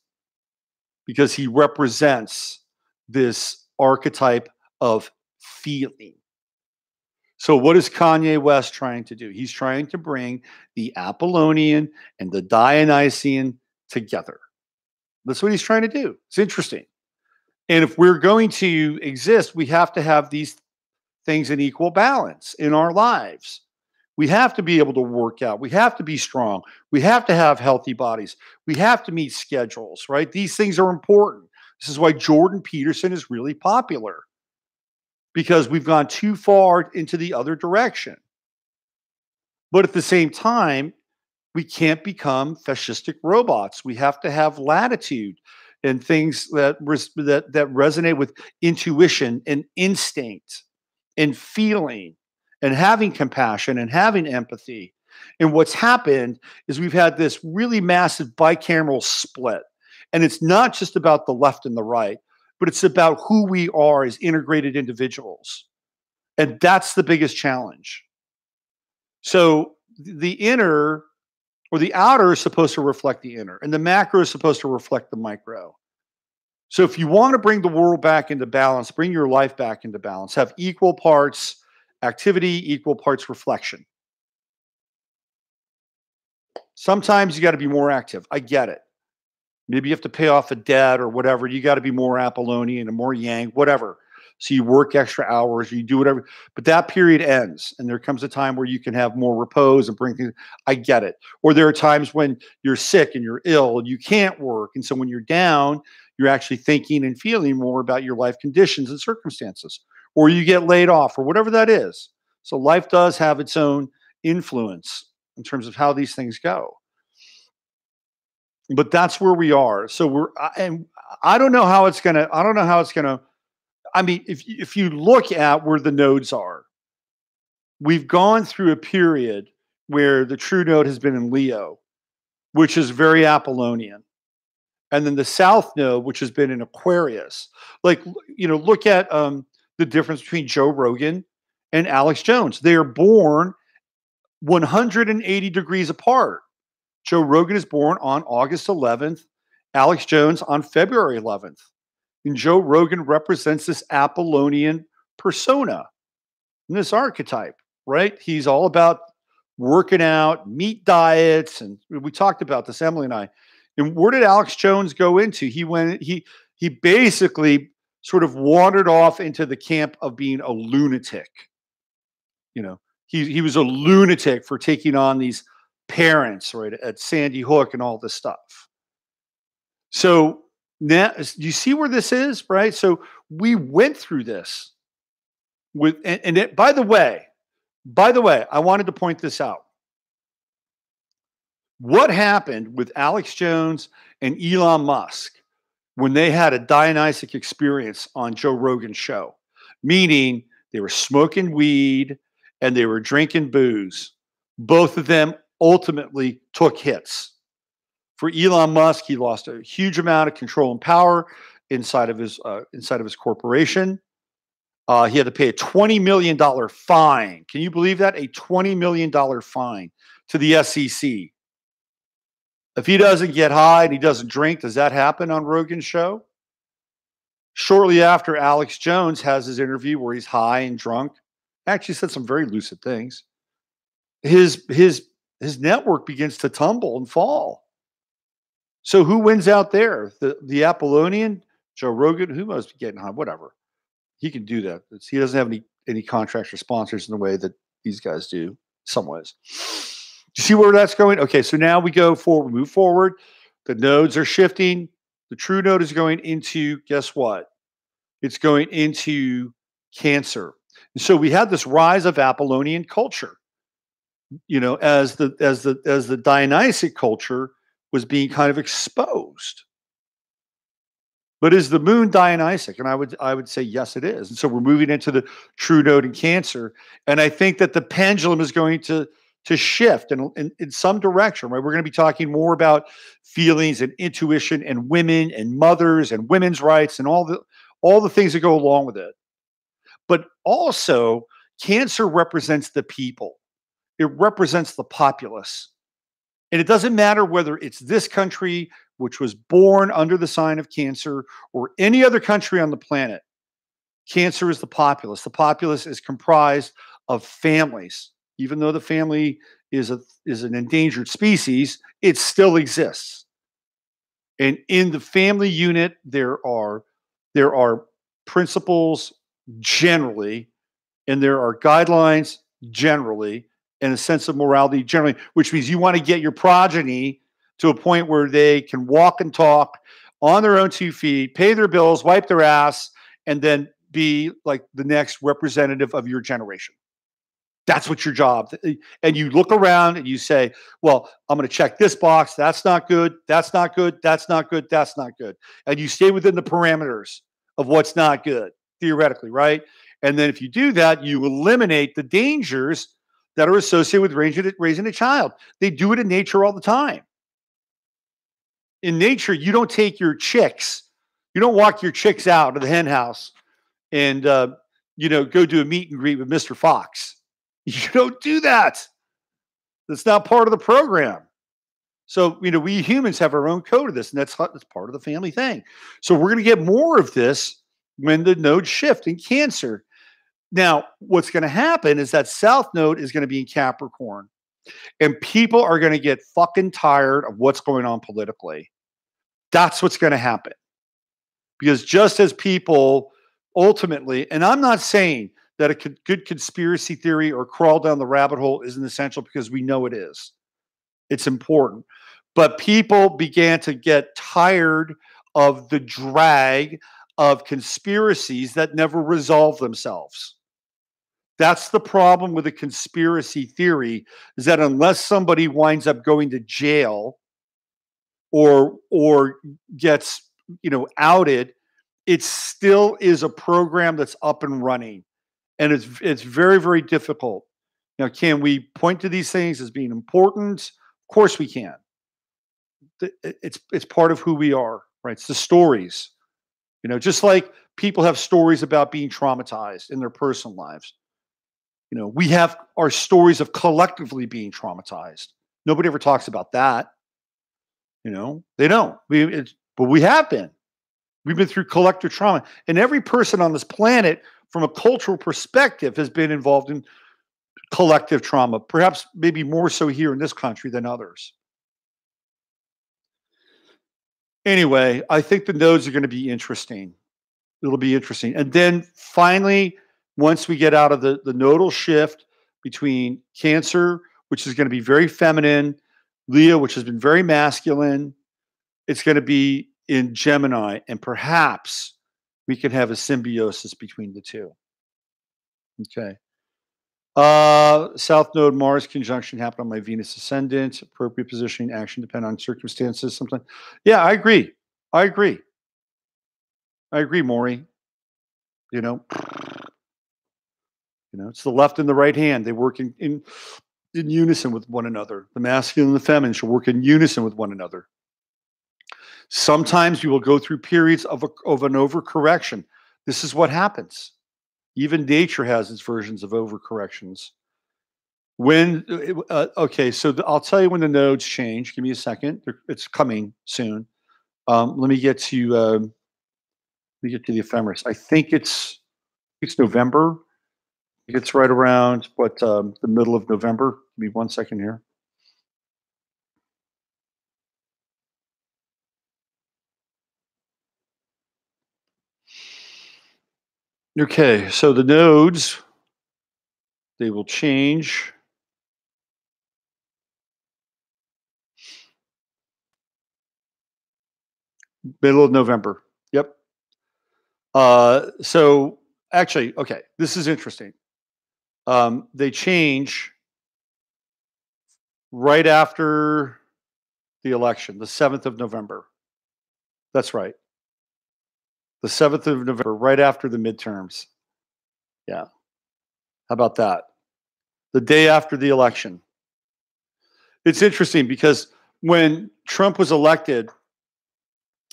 because he represents this archetype of feeling. So what is Kanye West trying to do? He's trying to bring the Apollonian and the Dionysian together. That's what he's trying to do. It's interesting. And if we're going to exist, we have to have these things in equal balance in our lives. We have to be able to work out. We have to be strong. We have to have healthy bodies. We have to meet schedules, right? These things are important. This is why Jordan Peterson is really popular, because we've gone too far into the other direction. But at the same time, we can't become fascistic robots. We have to have latitude. and things that resonate with intuition and instinct and feeling and having compassion and having empathy. And what's happened is we've had this really massive bicameral split. And it's not just about the left and the right, but it's about who we are as integrated individuals. And that's the biggest challenge. So the inner or the outer is supposed to reflect the inner, and the macro is supposed to reflect the micro. So if you want to bring the world back into balance, bring your life back into balance, have equal parts activity, equal parts reflection. Sometimes you got to be more active. I get it. Maybe you have to pay off a debt or whatever. You got to be more Apollonian and more Yang, whatever. So you work extra hours, you do whatever. But that period ends, and there comes a time where you can have more repose and bring things. I get it. Or there are times when you're sick and you're ill and you can't work. And so when you're down, you're actually thinking and feeling more about your life conditions and circumstances. Or you get laid off or whatever that is. So life does have its own influence in terms of how these things go. But that's where we are. So and I don't know how it's gonna. I mean, if you look at where the nodes are, we've gone through a period where the true node has been in Leo, which is very Apollonian, and then the South node, which has been in Aquarius. Like, look at the difference between Joe Rogan and Alex Jones. They are born 180 degrees apart. Joe Rogan is born on August 11th, Alex Jones on February 11th. And Joe Rogan represents this Apollonian persona, this archetype, right? He's all about working out, meat diets, and we talked about this, Emily and I. And where did Alex Jones go into? He basically sort of wandered off into the camp of being a lunatic. He was a lunatic for taking on these parents, right, at Sandy Hook and all this stuff. So now you see where this is, right? So we went through this by the way, I wanted to point this out. What happened with Alex Jones and Elon Musk when they had a Dionysic experience on Joe Rogan's show? Meaning they were smoking weed and they were drinking booze. Both of them ultimately took hits. For Elon Musk, he lost a huge amount of control and power inside of his corporation. He had to pay a $20 million fine. Can you believe that? A $20 million fine to the SEC. If he doesn't get high and he doesn't drink, does that happen on Rogan's show? Shortly after, Alex Jones has his interview where he's high and drunk. Actually said some very lucid things. His network begins to tumble and fall. So who wins out there? The Apollonian, Joe Rogan, who must be getting high, whatever. He can do that. He doesn't have any contracts or sponsors in the way that these guys do, in some ways. Do you see where that's going? Okay, so now we move forward. The nodes are shifting. The true node is going into, guess what? It's going into Cancer. And so we had this rise of Apollonian culture, as the Dionysic culture was being kind of exposed. But is the moon Dionysic? And I would say yes, it is. And so we're moving into the true node in Cancer. And I think that the pendulum is going to shift in some direction, right? We're going to be talking more about feelings and intuition and women and mothers and women's rights and all the things that go along with it. But also, Cancer represents the people. It represents the populace. And it doesn't matter whether it's this country, which was born under the sign of Cancer, or any other country on the planet. Cancer is the populace. The populace is comprised of families. Even though the family is an endangered species, it still exists. And in the family unit, there are principles generally, and there are guidelines generally, and a sense of morality generally, which means you want to get your progeny to a point where they can walk and talk on their own 2 feet, pay their bills, wipe their ass, and then be like the next representative of your generation. That's what your job. And you look around and you say, well, I'm going to check this box. That's not good. That's not good. That's not good. That's not good. And you stay within the parameters of what's not good, theoretically, right? And then if you do that, you eliminate the dangers that are associated with raising a child. They do it in nature all the time. In nature, you don't take your chicks, you don't walk your chicks out of the hen house and go do a meet and greet with Mr. Fox. You don't do that. That's not part of the program. So, we humans have our own code of this, and that's part of the family thing. So we're going to get more of this when the nodes shift in Cancer. Now, what's going to happen is that South Node is going to be in Capricorn, and people are going to get fucking tired of what's going on politically. That's what's going to happen. Because just as people ultimately, and I'm not saying that a good conspiracy theory or crawl down the rabbit hole isn't essential, because we know it is. It's important. But people began to get tired of the drag of conspiracies that never resolve themselves. That's the problem with a conspiracy theory, is that unless somebody winds up going to jail or gets, outed, it still is a program that's up and running. And it's very, very difficult. Now, can we point to these things as being important? Of course we can. It's part of who we are, right? It's the stories. Just like people have stories about being traumatized in their personal lives. We have our stories of collectively being traumatized. Nobody ever talks about that. They don't. But we have been. We've been through collective trauma. And every person on this planet, from a cultural perspective, has been involved in collective trauma, perhaps maybe more so here in this country than others. Anyway, I think the nodes are going to be interesting. It'll be interesting. And then finally, once we get out of the nodal shift between Cancer, which is going to be very feminine, Leo, which has been very masculine, it's going to be in Gemini, and perhaps we can have a symbiosis between the two. Okay. South Node Mars conjunction happened on my Venus ascendant. Appropriate positioning, action depend on circumstances. Something. Yeah, I agree. I agree, Maury. It's the left and the right hand. They work in unison with one another. The masculine and the feminine should work in unison with one another. Sometimes you will go through periods of an overcorrection. This is what happens. Even nature has its versions of overcorrections. Okay, so I'll tell you when the nodes change. Give me a second. It's coming soon. Let me get to the ephemeris. I think it's November. It's right around the middle of November. Give me 1 second here. Okay, so the nodes, they will change. Middle of November. Yep. So actually, okay, this is interesting. They change right after the election, the 7th of November. That's right. The 7th of November, right after the midterms. Yeah. How about that? The day after the election. It's interesting because when Trump was elected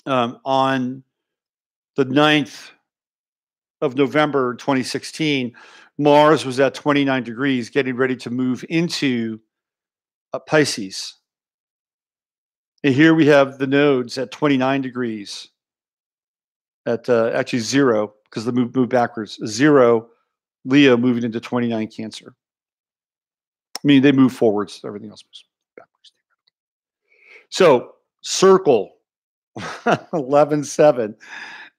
on the 9th of November 2016, Mars was at 29 degrees, getting ready to move into Pisces. And here we have the nodes at 29 degrees. At actually 0, because the move backwards. 0, Leo moving into 29 Cancer. I mean, they move forwards. Everything else moves backwards. So circle 11/7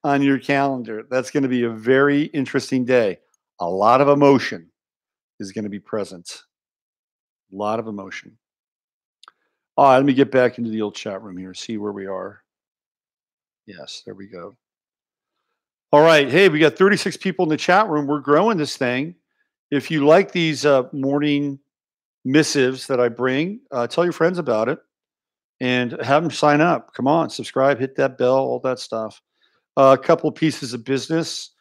on your calendar. That's going to be a very interesting day. A lot of emotion is going to be present. A lot of emotion. All right, let me get back into the old chat room here, see where we are. Yes, there we go. All right. Hey, we got 36 people in the chat room. We're growing this thing. If you like these morning missives that I bring, tell your friends about it and have them sign up. Come on, subscribe, hit that bell, all that stuff. A couple of pieces of business.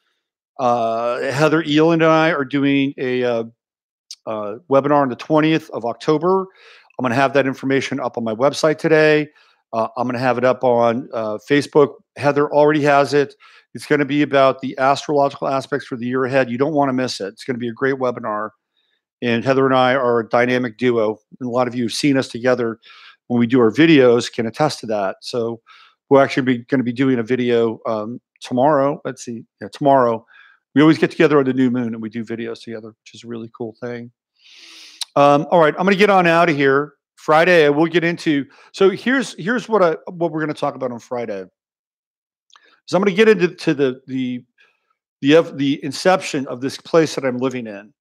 Heather Eel and I are doing a webinar on the 20th of October. I'm going to have that information up on my website today. I'm going to have it up on Facebook. Heather already has it. It's going to be about the astrological aspects for the year ahead. You don't want to miss it. It's going to be a great webinar. And Heather and I are a dynamic duo. And a lot of you have seen us together when we do our videos can attest to that. So we're actually going to be doing a video tomorrow. Let's see. Yeah, tomorrow. We always get together on the new moon and we do videos together, which is a really cool thing. All right, I'm going to get on out of here. Friday, I will get into. So here's what we're going to talk about on Friday. So I'm going to get into the inception of this place that I'm living in,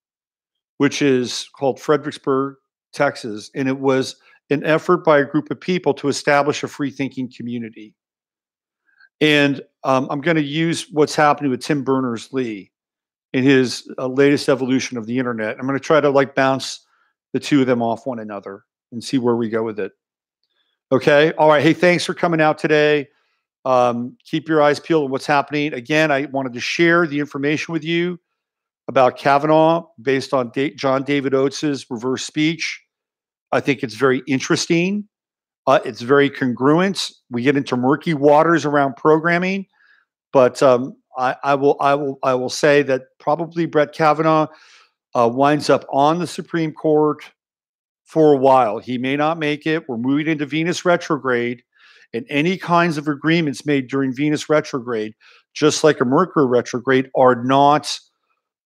which is called Fredericksburg, Texas, and it was an effort by a group of people to establish a free thinking community. And I'm going to use what's happening with Tim Berners-Lee in his latest evolution of the internet. I'm going to try to bounce the two of them off one another and see where we go with it. Okay. All right. Hey, thanks for coming out today. Keep your eyes peeled on what's happening. Again, I wanted to share the information with you about Kavanaugh based on John David Oates' reverse speech. I think it's very interesting. It's very congruent. We get into murky waters around programming, but I will say that probably Brett Kavanaugh winds up on the Supreme Court for a while. He may not make it. We're moving into Venus retrograde, and any kinds of agreements made during Venus retrograde, just like a Mercury retrograde, are not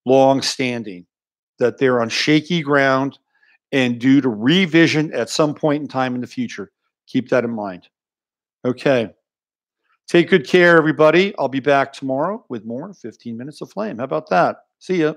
long-standing, that they're on shaky ground and due to revision at some point in time in the future. Keep that in mind. Okay. Take good care, everybody. I'll be back tomorrow with more 15 Minutes of Flame. How about that? See ya.